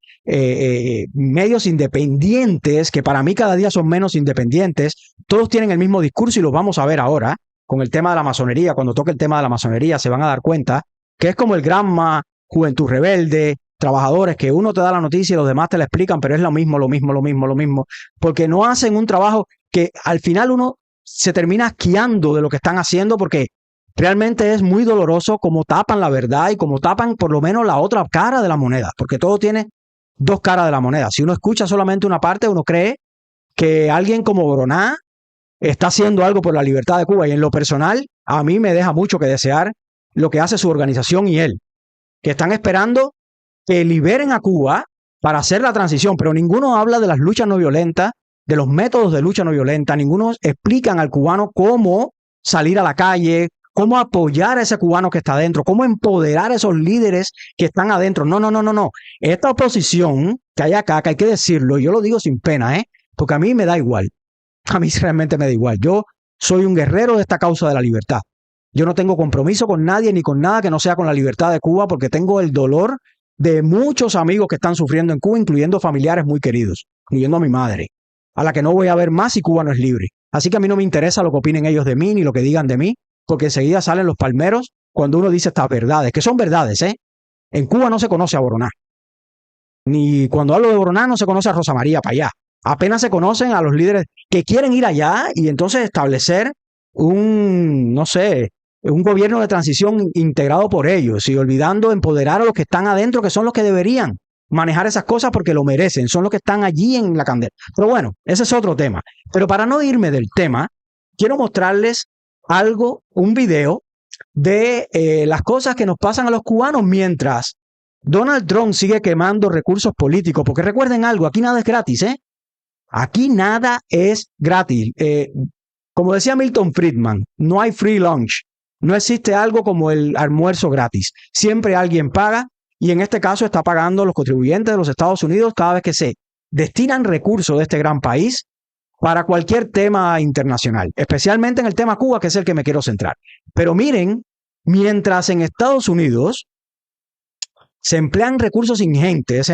medios independientes, que para mí cada día son menos independientes, todos tienen el mismo discurso y los vamos a ver ahora con el tema de la masonería. Cuando toque el tema de la masonería se van a dar cuenta que es como el Granma, Juventud Rebelde, trabajadores, que uno te da la noticia y los demás te la explican, pero es lo mismo, porque no hacen un trabajo que al final uno se termina asqueando de lo que están haciendo, porque realmente es muy doloroso cómo tapan la verdad y cómo tapan por lo menos la otra cara de la moneda, porque todo tiene dos caras de la moneda. Si uno escucha solamente una parte, uno cree que alguien como Boroná está haciendo algo por la libertad de Cuba. Y en lo personal, a mí me deja mucho que desear lo que hace su organización y él, que están esperando que liberen a Cuba para hacer la transición, pero ninguno habla de las luchas no violentas, de los métodos de lucha no violenta, ninguno explican al cubano cómo salir a la calle, cómo apoyar a ese cubano que está adentro, cómo empoderar a esos líderes que están adentro. No. Esta oposición que hay acá, que hay que decirlo, y yo lo digo sin pena, porque a mí me da igual. A mí realmente me da igual. Yo soy un guerrero de esta causa de la libertad. Yo no tengo compromiso con nadie ni con nada que no sea con la libertad de Cuba, porque tengo el dolor de muchos amigos que están sufriendo en Cuba, incluyendo familiares muy queridos, incluyendo a mi madre, a la que no voy a ver más si Cuba no es libre. Así que a mí no me interesa lo que opinen ellos de mí ni lo que digan de mí, porque enseguida salen los palmeros cuando uno dice estas verdades, que son verdades, ¿eh? En Cuba no se conoce a Boroná. Ni cuando hablo de Boroná no se conoce a Rosa María para allá. Apenas se conocen a los líderes que quieren ir allá y entonces establecer un gobierno de transición integrado por ellos y olvidando empoderar a los que están adentro, que son los que deberían manejar esas cosas porque lo merecen, son los que están allí en la candela. Pero bueno, ese es otro tema. Pero para no irme del tema, quiero mostrarles algo, un video de las cosas que nos pasan a los cubanos mientras Donald Trump sigue quemando recursos políticos, porque recuerden algo, aquí nada es gratis, ¿eh? Aquí nada es gratis. Como decía Milton Friedman, no hay free lunch. No existe algo como el almuerzo gratis. Siempre alguien paga y en este caso está pagando los contribuyentes de los Estados Unidos cada vez que se destinan recursos de este gran país para cualquier tema internacional, especialmente en el tema Cuba, que es el que me quiero centrar. Pero miren, mientras en Estados Unidos se emplean recursos ingentes,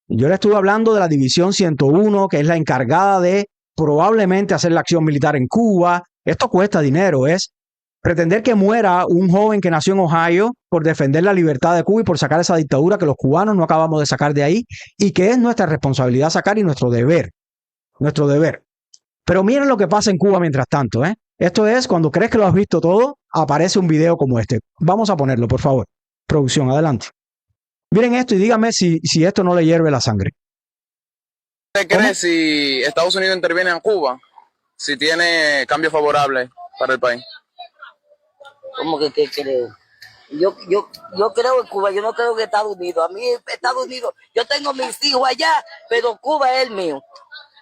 yo le estuve hablando de la División 101, que es la encargada de probablemente hacer la acción militar en Cuba. Esto cuesta dinero, es pretender que muera un joven que nació en Ohio por defender la libertad de Cuba y por sacar esa dictadura que los cubanos no acabamos de sacar de ahí y que es nuestra responsabilidad sacar y nuestro deber. Nuestro deber. Pero miren lo que pasa en Cuba mientras tanto, Esto es, cuando crees que lo has visto todo, aparece un video como este. Vamos a ponerlo, por favor. Producción, adelante. Miren esto y díganme si esto no le hierve la sangre. ¿Usted cree si Estados Unidos interviene en Cuba, si tiene cambios favorables para el país? ¿Cómo que qué creo? Yo creo en Cuba, yo no creo en Estados Unidos. A mí Estados Unidos, yo tengo mis hijos allá, pero Cuba es el mío.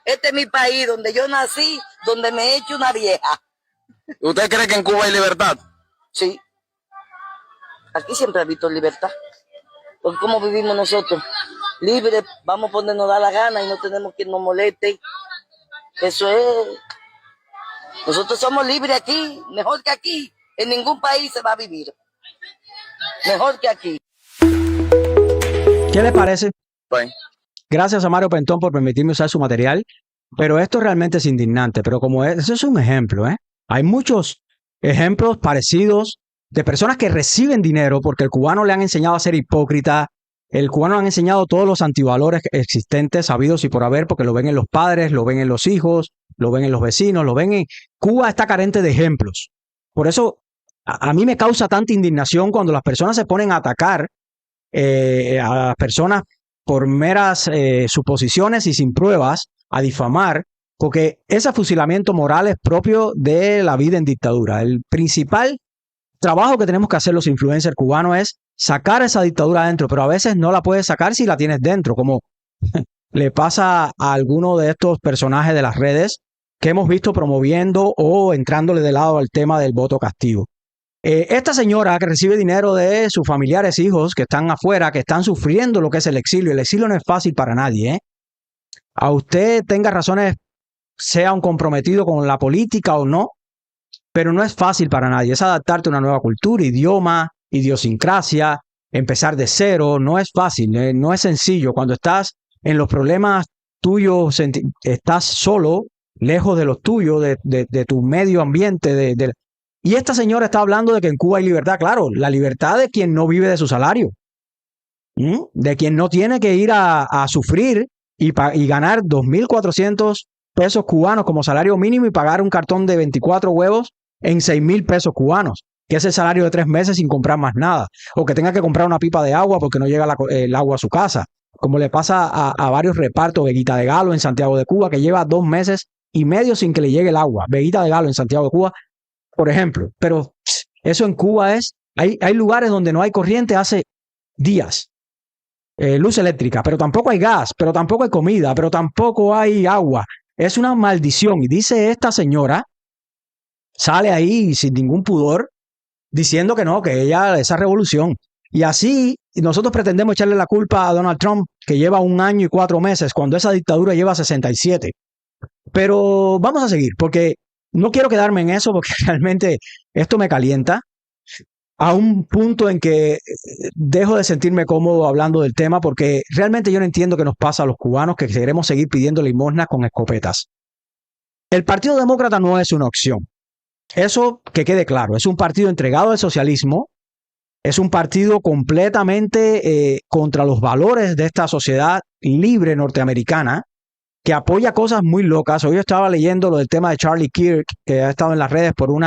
Este es mi país, donde yo nací, donde me he hecho una vieja. ¿Usted cree que en Cuba hay libertad? Sí. Aquí siempre ha habido libertad. Porque ¿cómo vivimos nosotros? Libres, vamos a ponernos da la gana y no tenemos que nos moleste. Eso es. Nosotros somos libres aquí, mejor que aquí. En ningún país se va a vivir. Mejor que aquí. ¿Qué les parece? Pues. Gracias a Mario Pentón por permitirme usar su material, pero esto realmente es indignante. Pero como eso es un ejemplo, Hay muchos ejemplos parecidos de personas que reciben dinero porque el cubano le han enseñado a ser hipócrita, el cubano le han enseñado todos los antivalores existentes, sabidos y por haber, porque lo ven en los padres, lo ven en los hijos, lo ven en los vecinos, lo ven en... Cuba está carente de ejemplos. Por eso a mí me causa tanta indignación cuando las personas se ponen a atacar a las personas por meras suposiciones y sin pruebas, a difamar, porque ese fusilamiento moral es propio de la vida en dictadura. El principal trabajo que tenemos que hacer los influencers cubanos es sacar esa dictadura adentro, pero a veces no la puedes sacar si la tienes dentro, como le pasa a alguno de estos personajes de las redes que hemos visto promoviendo o entrándole de lado al tema del voto castigo. Esta señora que recibe dinero de sus familiares, hijos que están afuera, que están sufriendo lo que es el exilio no es fácil para nadie. A usted tenga razones, sea un comprometido con la política o no, pero no es fácil para nadie. Es adaptarte a una nueva cultura, idioma, idiosincrasia, empezar de cero. No es fácil, no es sencillo. Cuando estás en los problemas tuyos, estás solo, lejos de los tuyos, de tu medio ambiente, Y esta señora está hablando de que en Cuba hay libertad. Claro, la libertad de quien no vive de su salario. De quien no tiene que ir a sufrir y ganar 2.400 pesos cubanos como salario mínimo y pagar un cartón de 24 huevos en 6.000 pesos cubanos, que es el salario de 3 meses sin comprar más nada. O que tenga que comprar una pipa de agua porque no llega el agua a su casa. como le pasa a varios repartos, Veguita de Galo en Santiago de Cuba, que lleva 2 meses y medio sin que le llegue el agua. Veguita de Galo en Santiago de Cuba, por ejemplo. Pero eso en Cuba hay lugares donde no hay corriente hace días. Luz eléctrica, pero tampoco hay gas, pero tampoco hay comida, pero tampoco hay agua. Es una maldición. Y dice esta señora, sale ahí sin ningún pudor, diciendo que no, que esa revolución. Y así nosotros pretendemos echarle la culpa a Donald Trump, que lleva 1 año y 4 meses, cuando esa dictadura lleva 67. Pero vamos a seguir, porque no quiero quedarme en eso, porque realmente esto me calienta a un punto en que dejo de sentirme cómodo hablando del tema, porque realmente yo no entiendo qué nos pasa a los cubanos que queremos seguir pidiendo limosna con escopetas. El Partido Demócrata no es una opción. Eso que quede claro. Es un partido entregado al socialismo. Es un partido completamente contra los valores de esta sociedad libre norteamericana, que apoya cosas muy locas. Hoy yo estaba leyendo lo del tema de Charlie Kirk, que ha estado en las redes por un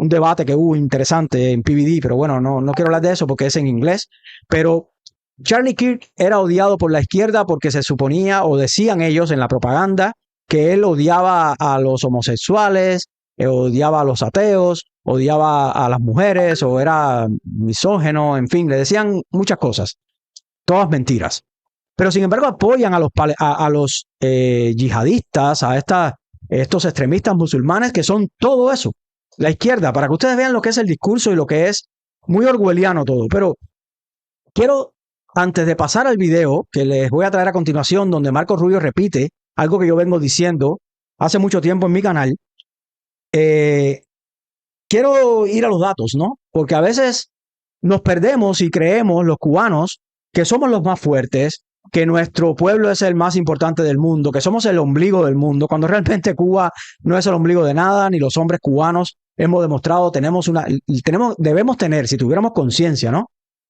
debate que hubo interesante en PBD, pero bueno, no quiero hablar de eso porque es en inglés. Pero Charlie Kirk era odiado por la izquierda porque se suponía, o decían ellos en la propaganda, que él odiaba a los homosexuales, odiaba a los ateos, odiaba a las mujeres, o era misógeno, en fin, le decían muchas cosas, todas mentiras. Pero sin embargo apoyan a los yihadistas, a estos extremistas musulmanes que son todo eso, la izquierda, para que ustedes vean lo que es el discurso y lo que es muy orwelliano todo. Pero quiero, antes de pasar al video que les voy a traer a continuación, donde Marco Rubio repite algo que yo vengo diciendo hace mucho tiempo en mi canal, quiero ir a los datos, ¿no? Porque a veces nos perdemos y creemos los cubanos que somos los más fuertes, que nuestro pueblo es el más importante del mundo, que somos el ombligo del mundo, cuando realmente Cuba no es el ombligo de nada, ni los hombres cubanos hemos demostrado, debemos tener, si tuviéramos conciencia, ¿no?,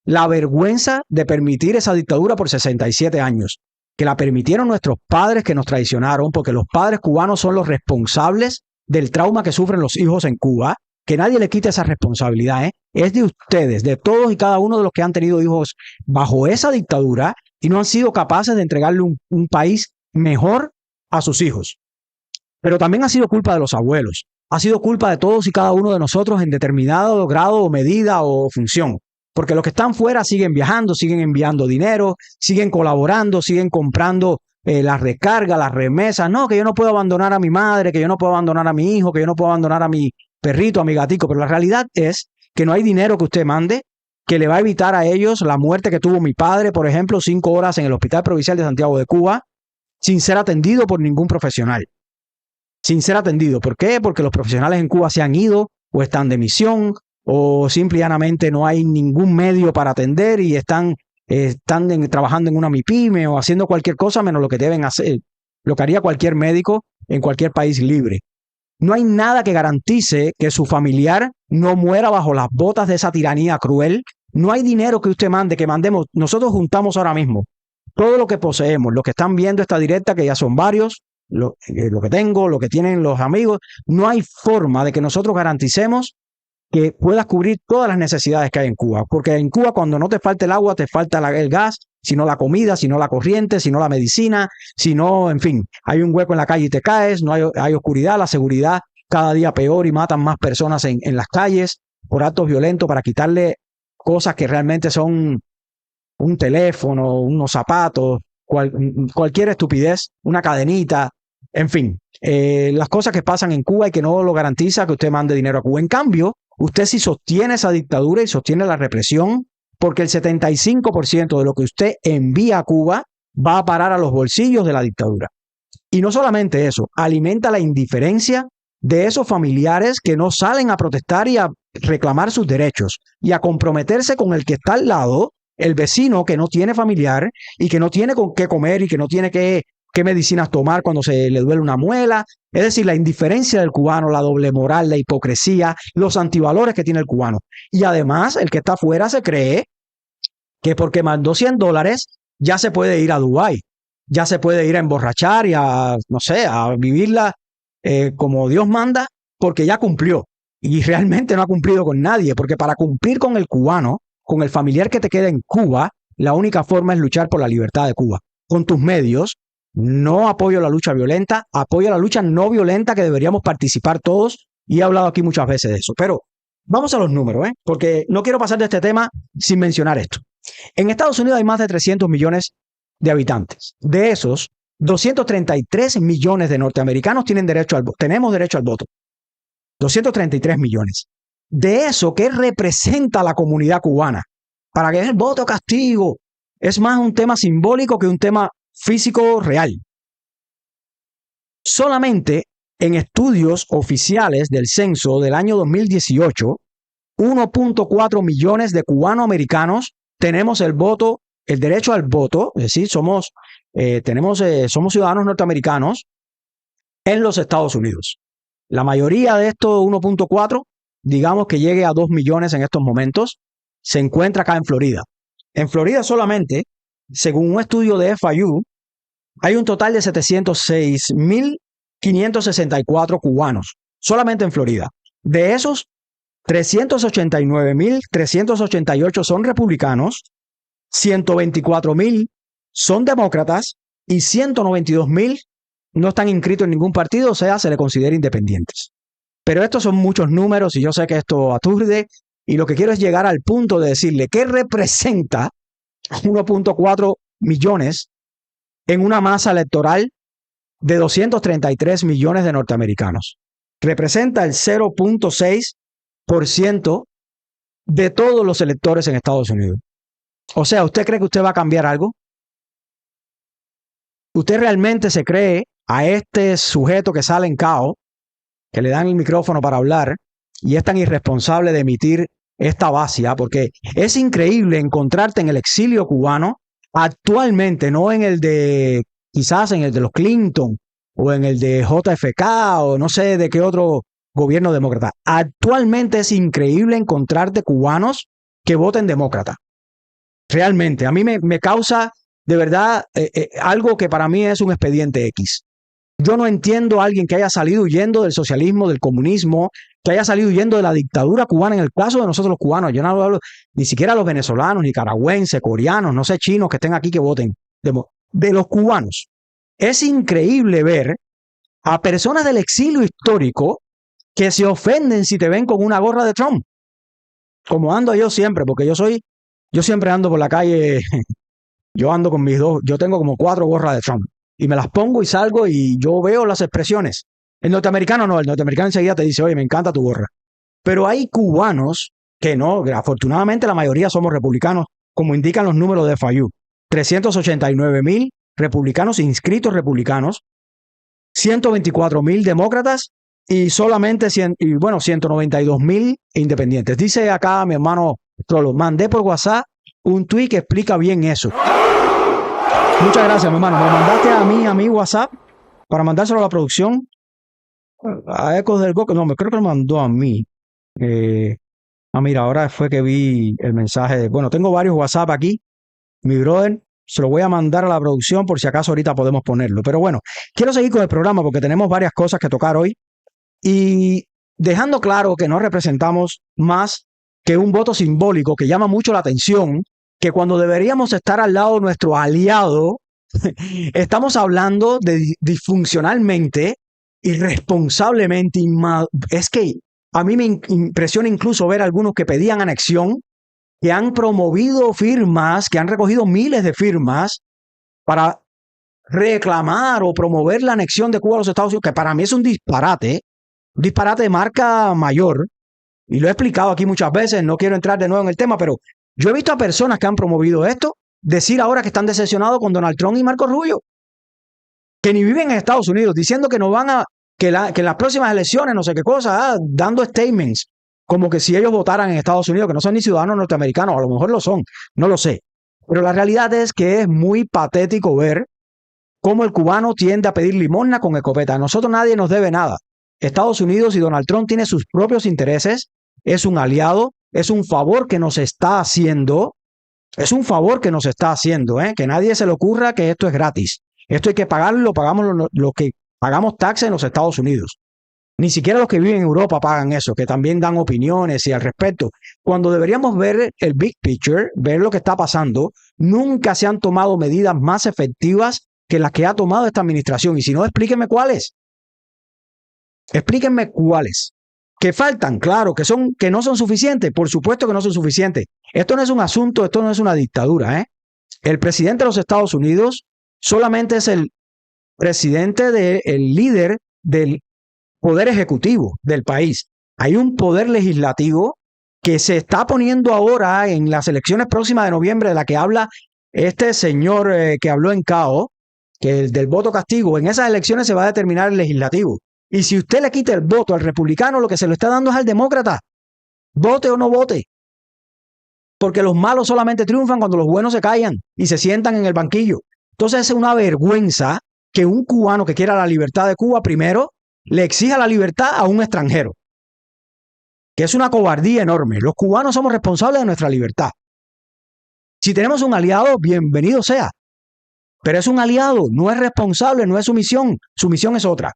la vergüenza de permitir esa dictadura por 67 años, que la permitieron nuestros padres que nos traicionaron, porque los padres cubanos son los responsables del trauma que sufren los hijos en Cuba. Que nadie le quite esa responsabilidad, ¿eh? Es de ustedes, de todos y cada uno de los que han tenido hijos bajo esa dictadura y no han sido capaces de entregarle un país mejor a sus hijos. Pero también ha sido culpa de los abuelos, ha sido culpa de todos y cada uno de nosotros en determinado grado o medida o función. Porque los que están fuera siguen viajando, siguen enviando dinero, siguen colaborando, siguen comprando las recargas, las remesas. No, que yo no puedo abandonar a mi madre, que yo no puedo abandonar a mi hijo, que yo no puedo abandonar a mi perrito, a mi gatico, pero la realidad es que no hay dinero que usted mande que le va a evitar a ellos la muerte que tuvo mi padre, por ejemplo, 5 horas en el Hospital Provincial de Santiago de Cuba, sin ser atendido por ningún profesional. Sin ser atendido. ¿Por qué? Porque los profesionales en Cuba se han ido, o están de misión, o simple y llanamente no hay ningún medio para atender y están trabajando en una MIPYME o haciendo cualquier cosa menos lo que deben hacer, lo que haría cualquier médico en cualquier país libre. No hay nada que garantice que su familiar no muera bajo las botas de esa tiranía cruel. No hay dinero que usted mande, que mandemos. Nosotros juntamos ahora mismo todo lo que poseemos, los que están viendo esta directa, que ya son varios, lo que tengo, lo que tienen los amigos. No hay forma de que nosotros garanticemos que puedas cubrir todas las necesidades que hay en Cuba. Porque en Cuba, cuando no te falta el agua, te falta el gas, sino la comida, sino la corriente, sino la medicina, sino, en fin, hay un hueco en la calle y te caes, no hay oscuridad, la seguridad cada día peor y matan más personas en las calles por actos violentos para quitarle cosas que realmente son un teléfono, unos zapatos, cualquier estupidez, una cadenita, en fin, las cosas que pasan en Cuba y que no lo garantiza que usted mande dinero a Cuba. En cambio, usted sí sostiene esa dictadura y sostiene la represión, porque el 75% de lo que usted envía a Cuba va a parar a los bolsillos de la dictadura. Y no solamente eso, alimenta la indiferencia de esos familiares que no salen a protestar y a reclamar sus derechos y a comprometerse con el que está al lado, el vecino que no tiene familiar y que no tiene con qué comer y que no tiene qué medicinas tomar cuando se le duele una muela. Es decir, la indiferencia del cubano, la doble moral, la hipocresía, los antivalores que tiene el cubano. Y además, el que está afuera se cree que porque mandó $100 ya se puede ir a Dubái, ya se puede ir a emborrachar y a, no sé, a vivirla como Dios manda, porque ya cumplió. Y realmente no ha cumplido con nadie, porque para cumplir con el cubano, con el familiar que te queda en Cuba, la única forma es luchar por la libertad de Cuba. Con tus medios, no apoyo la lucha violenta, apoyo la lucha no violenta que deberíamos participar todos, y he hablado aquí muchas veces de eso. Pero vamos a los números, porque no quiero pasar de este tema sin mencionar esto. En Estados Unidos hay más de 300 millones de habitantes. De esos, 233 millones de norteamericanos tenemos derecho al voto. 233 millones. De eso, ¿qué representa la comunidad cubana? Para que el voto castigo es más un tema simbólico que un tema físico real. Solamente en estudios oficiales del censo del año 2018, 1.4 millones de cubanoamericanos tenemos el derecho al voto, es decir, somos ciudadanos norteamericanos en los Estados Unidos. La mayoría de estos 1.4, digamos que llegue a 2 millones en estos momentos, se encuentra acá en Florida. En Florida solamente, según un estudio de FIU, hay un total de 706.564 cubanos, solamente en Florida. De esos, 389.388 son republicanos, 124.000 son demócratas y 192.000 no están inscritos en ningún partido, o sea, se le considera independientes. Pero estos son muchos números y yo sé que esto aturde, y lo que quiero es llegar al punto de decirle qué representa 1.4 millones en una masa electoral de 233 millones de norteamericanos. Representa el 0.6% de todos los electores en Estados Unidos. O sea, ¿usted cree que usted va a cambiar algo? ¿Usted realmente se cree a este sujeto que sale en CAO, que le dan el micrófono para hablar, y es tan irresponsable de emitir esta bacia? Porque es increíble encontrarte en el exilio cubano actualmente, no en el de, quizás en el de los Clinton o en el de JFK o no sé de qué otro gobierno demócrata. Actualmente es increíble encontrarte cubanos que voten demócrata. Realmente, a mí me causa de verdad algo que para mí es un expediente X. Yo no entiendo a alguien que haya salido huyendo del socialismo, del comunismo, que haya salido huyendo de la dictadura cubana. En el caso de nosotros los cubanos, yo no hablo ni siquiera los venezolanos, nicaragüenses, coreanos, no sé, chinos que estén aquí que voten. De los cubanos. Es increíble ver a personas del exilio histórico que se ofenden si te ven con una gorra de Trump. Como ando yo siempre, porque yo siempre ando por la calle, yo ando con yo tengo como 4 gorras de Trump. Y me las pongo y salgo y yo veo las expresiones. El norteamericano no, el norteamericano enseguida te dice, oye, me encanta tu gorra. Pero hay cubanos que no, afortunadamente la mayoría somos republicanos, como indican los números de FIU. 389.000 republicanos inscritos republicanos, 124.000 demócratas y solamente 192.000 independientes. Dice acá mi hermano Trollo, mandé por WhatsApp un tweet que explica bien eso. Muchas gracias, mi hermano. Me lo mandaste a mi WhatsApp para mandárselo a la producción. A Ecos del Go, no, creo que lo mandó a mí. Mira, ahora fue que vi el mensaje. Bueno, tengo varios WhatsApp aquí. Mi brother, se lo voy a mandar a la producción por si acaso ahorita podemos ponerlo. Pero bueno, quiero seguir con el programa porque tenemos varias cosas que tocar hoy. Y dejando claro que no representamos más que un voto simbólico que llama mucho la atención, que cuando deberíamos estar al lado de nuestro aliado, estamos hablando de disfuncionalmente, irresponsablemente. Es que a mí me impresiona incluso ver algunos que pedían anexión, que han promovido firmas, que han recogido miles de firmas para reclamar o promover la anexión de Cuba a los Estados Unidos, que para mí es un disparate de marca mayor, y lo he explicado aquí muchas veces, no quiero entrar de nuevo en el tema, pero yo he visto a personas que han promovido esto decir ahora que están decepcionados con Donald Trump y Marco Rubio, que ni viven en Estados Unidos, diciendo que no van a, que en las próximas elecciones, no sé qué cosa, dando statements, como que si ellos votaran en Estados Unidos, que no son ni ciudadanos norteamericanos, a lo mejor lo son, no lo sé. Pero la realidad es que es muy patético ver cómo el cubano tiende a pedir limosna con escopeta. A nosotros nadie nos debe nada. Estados Unidos y Donald Trump tiene sus propios intereses, es un aliado, es un favor que nos está haciendo, que nadie se le ocurra que esto es gratis. Esto hay que pagarlo, pagamos lo que pagamos taxes en los Estados Unidos. Ni siquiera los que viven en Europa pagan eso, que también dan opiniones y al respecto. Cuando deberíamos ver el big picture, ver lo que está pasando, nunca se han tomado medidas más efectivas que las que ha tomado esta administración. Y si no, explíquenme cuáles. Explíquenme cuáles. Que faltan, claro, que no son suficientes. Por supuesto que no son suficientes. Esto no es un asunto, esto no es una dictadura, ¿eh? El presidente de los Estados Unidos solamente es el presidente el líder del poder ejecutivo del país. Hay un poder legislativo que se está poniendo ahora en las elecciones próximas de noviembre, de la que habla este señor que habló en CAO, que el del voto castigo. En esas elecciones se va a determinar el legislativo. Y si usted le quita el voto al republicano, lo que se lo está dando es al demócrata. Vote o no vote. Porque los malos solamente triunfan cuando los buenos se callan y se sientan en el banquillo. Entonces es una vergüenza que un cubano que quiera la libertad de Cuba primero le exija la libertad a un extranjero. Que es una cobardía enorme. Los cubanos somos responsables de nuestra libertad. Si tenemos un aliado, bienvenido sea. Pero es un aliado, no es responsable, no es su misión. Su misión es otra.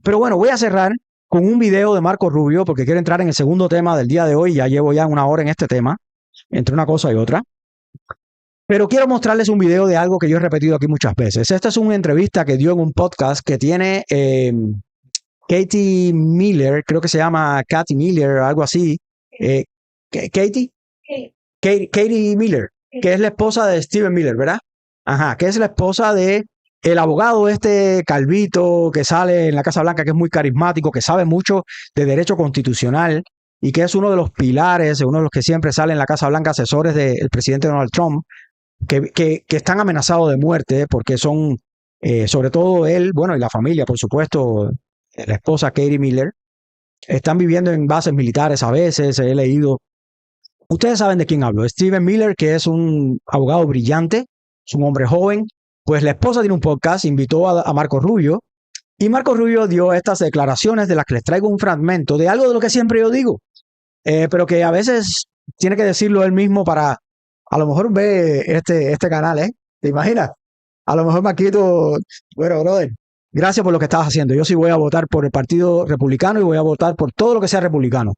Pero bueno, voy a cerrar con un video de Marco Rubio porque quiero entrar en el segundo tema del día de hoy. Ya llevo una hora en este tema, entre una cosa y otra. Pero quiero mostrarles un video de algo que yo he repetido aquí muchas veces. Esta es una entrevista que dio en un podcast que tiene Katie Miller, creo que se llama Katie Miller o algo así. Katie Miller, que es la esposa de Steven Miller, ¿verdad? Ajá, que es la esposa de el abogado este calvito que sale en la Casa Blanca, que es muy carismático, que sabe mucho de derecho constitucional y que es uno de los pilares, uno de los que siempre sale en la Casa Blanca, asesores del presidente Donald Trump, que están amenazados de muerte porque son, sobre todo él, bueno, y la familia, por supuesto, la esposa Katie Miller, están viviendo en bases militares a veces, he leído. Ustedes saben de quién hablo. Steven Miller, que es un abogado brillante, es un hombre joven, pues la esposa tiene un podcast, invitó a Marco Rubio, y Marco Rubio dio estas declaraciones de las que les traigo un fragmento de algo de lo que siempre yo digo, pero que a veces tiene que decirlo él mismo para, a lo mejor ve este canal, ¿eh? ¿Te imaginas? A lo mejor Marquito, bueno, brother, gracias por lo que estabas haciendo. Yo sí voy a votar por el Partido Republicano y voy a votar por todo lo que sea republicano,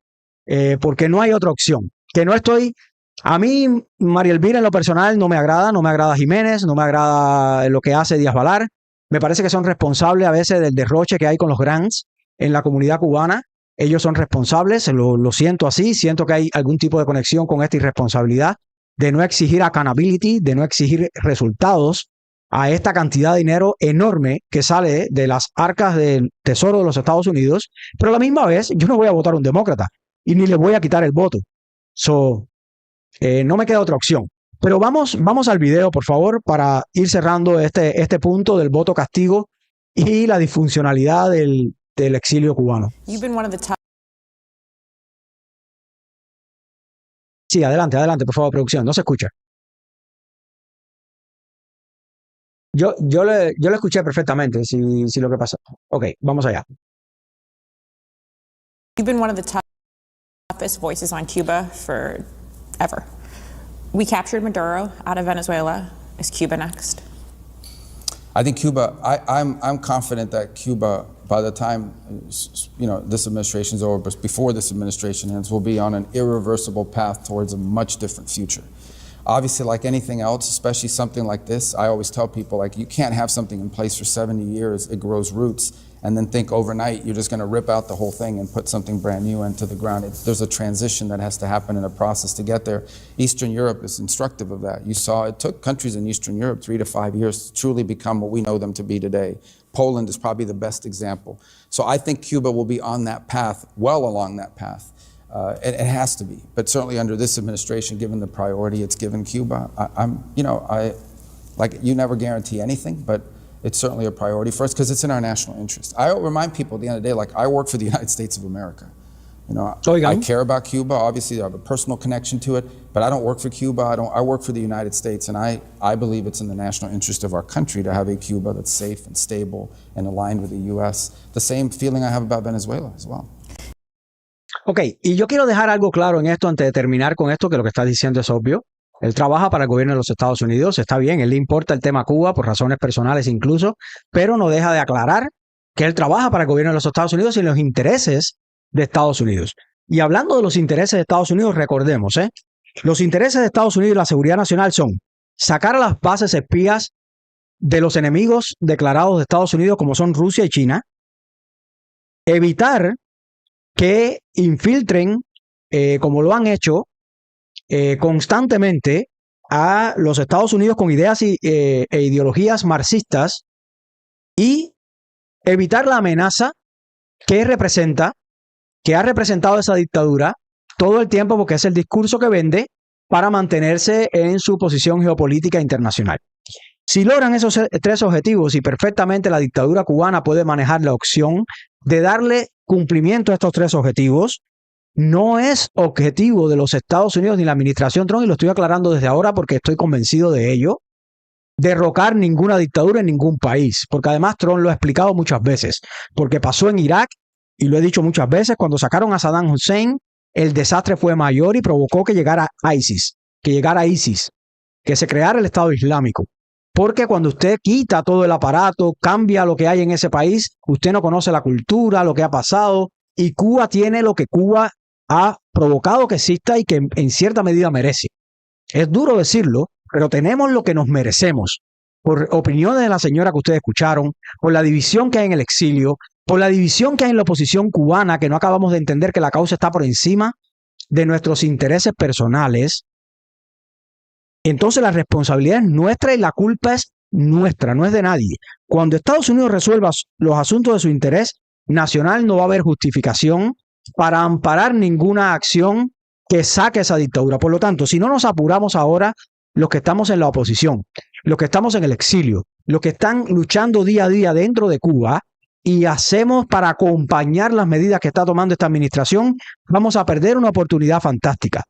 porque no hay otra opción. Que no estoy... A mí, María Elvira, en lo personal, no me agrada Jiménez, no me agrada lo que hace Díaz Balar. Me parece que son responsables a veces del derroche que hay con los grants en la comunidad cubana. Ellos son responsables, lo siento así, siento que hay algún tipo de conexión con esta irresponsabilidad de no exigir accountability, de no exigir resultados a esta cantidad de dinero enorme que sale de las arcas del Tesoro de los Estados Unidos, pero a la misma vez yo no voy a votar a un demócrata y ni le voy a quitar el voto. No me queda otra opción. Pero vamos al video, por favor, para ir cerrando este punto del voto castigo y la disfuncionalidad del exilio cubano. Sí, adelante, por favor, producción. No se escucha. Yo lo escuché perfectamente, si lo que pasa. Ok, vamos allá. You've been one of the toughest voices on Cuba forever. We captured Maduro out of Venezuela. Is Cuba next? I think Cuba, I'm confident that Cuba, by the time, this administration's over, but before this administration ends, will be on an irreversible path towards a much different future. Obviously, like anything else, especially something like this, I always tell people, you can't have something in place for 70 years, it grows roots, and then think overnight you're just going to rip out the whole thing and put something brand new into the ground. There's a transition that has to happen in a process to get there. Eastern Europe is instructive of that. You saw it took countries in Eastern Europe 3 to 5 years to truly become what we know them to be today. Poland is probably the best example. So I think Cuba will be on that path, well along that path. It has to be, but certainly under this administration, given the priority it's given Cuba, you never guarantee anything, but it's certainly a priority for us because it's in our national interest. I remind people at the end of the day, I work for the United States of America. I care about Cuba. Obviously, I have a personal connection to it, but I don't work for Cuba. I work for the United States, and I believe it's in the national interest of our country to have a Cuba that's safe and stable and aligned with the U.S. The same feeling I have about Venezuela as well. Ok, y yo quiero dejar algo claro en esto antes de terminar con esto, que lo que está diciendo es obvio. Él trabaja para el gobierno de los Estados Unidos, está bien, él le importa el tema Cuba por razones personales incluso, pero no deja de aclarar que él trabaja para el gobierno de los Estados Unidos y en los intereses de Estados Unidos. Y hablando de los intereses de Estados Unidos, recordemos, los intereses de Estados Unidos y la seguridad nacional son sacar a las bases espías de los enemigos declarados de Estados Unidos, como son Rusia y China, evitar que infiltren, como lo han hecho constantemente, a los Estados Unidos con ideas e ideologías marxistas, y evitar la amenaza que ha representado esa dictadura todo el tiempo, porque es el discurso que vende para mantenerse en su posición geopolítica internacional. Si logran esos tres objetivos, y perfectamente la dictadura cubana puede manejar la opción de darle cumplimiento a estos tres objetivos, no es objetivo de los Estados Unidos ni la administración Trump, y lo estoy aclarando desde ahora porque estoy convencido de ello, derrocar ninguna dictadura en ningún país, porque además Trump lo ha explicado muchas veces, porque pasó en Irak, y lo he dicho muchas veces, cuando sacaron a Saddam Hussein, el desastre fue mayor y provocó que llegara ISIS, que se creara el Estado Islámico. Porque cuando usted quita todo el aparato, cambia lo que hay en ese país, usted no conoce la cultura, lo que ha pasado, y Cuba tiene lo que Cuba ha provocado que exista y que en cierta medida merece. Es duro decirlo, pero tenemos lo que nos merecemos, por opiniones de la señora que ustedes escucharon, por la división que hay en el exilio, por la división que hay en la oposición cubana, que no acabamos de entender que la causa está por encima de nuestros intereses personales. Entonces la responsabilidad es nuestra y la culpa es nuestra, no es de nadie. Cuando Estados Unidos resuelva los asuntos de su interés nacional, no va a haber justificación para amparar ninguna acción que saque esa dictadura. Por lo tanto, si no nos apuramos ahora, los que estamos en la oposición, los que estamos en el exilio, los que están luchando día a día dentro de Cuba, y hacemos para acompañar las medidas que está tomando esta administración, vamos a perder una oportunidad fantástica.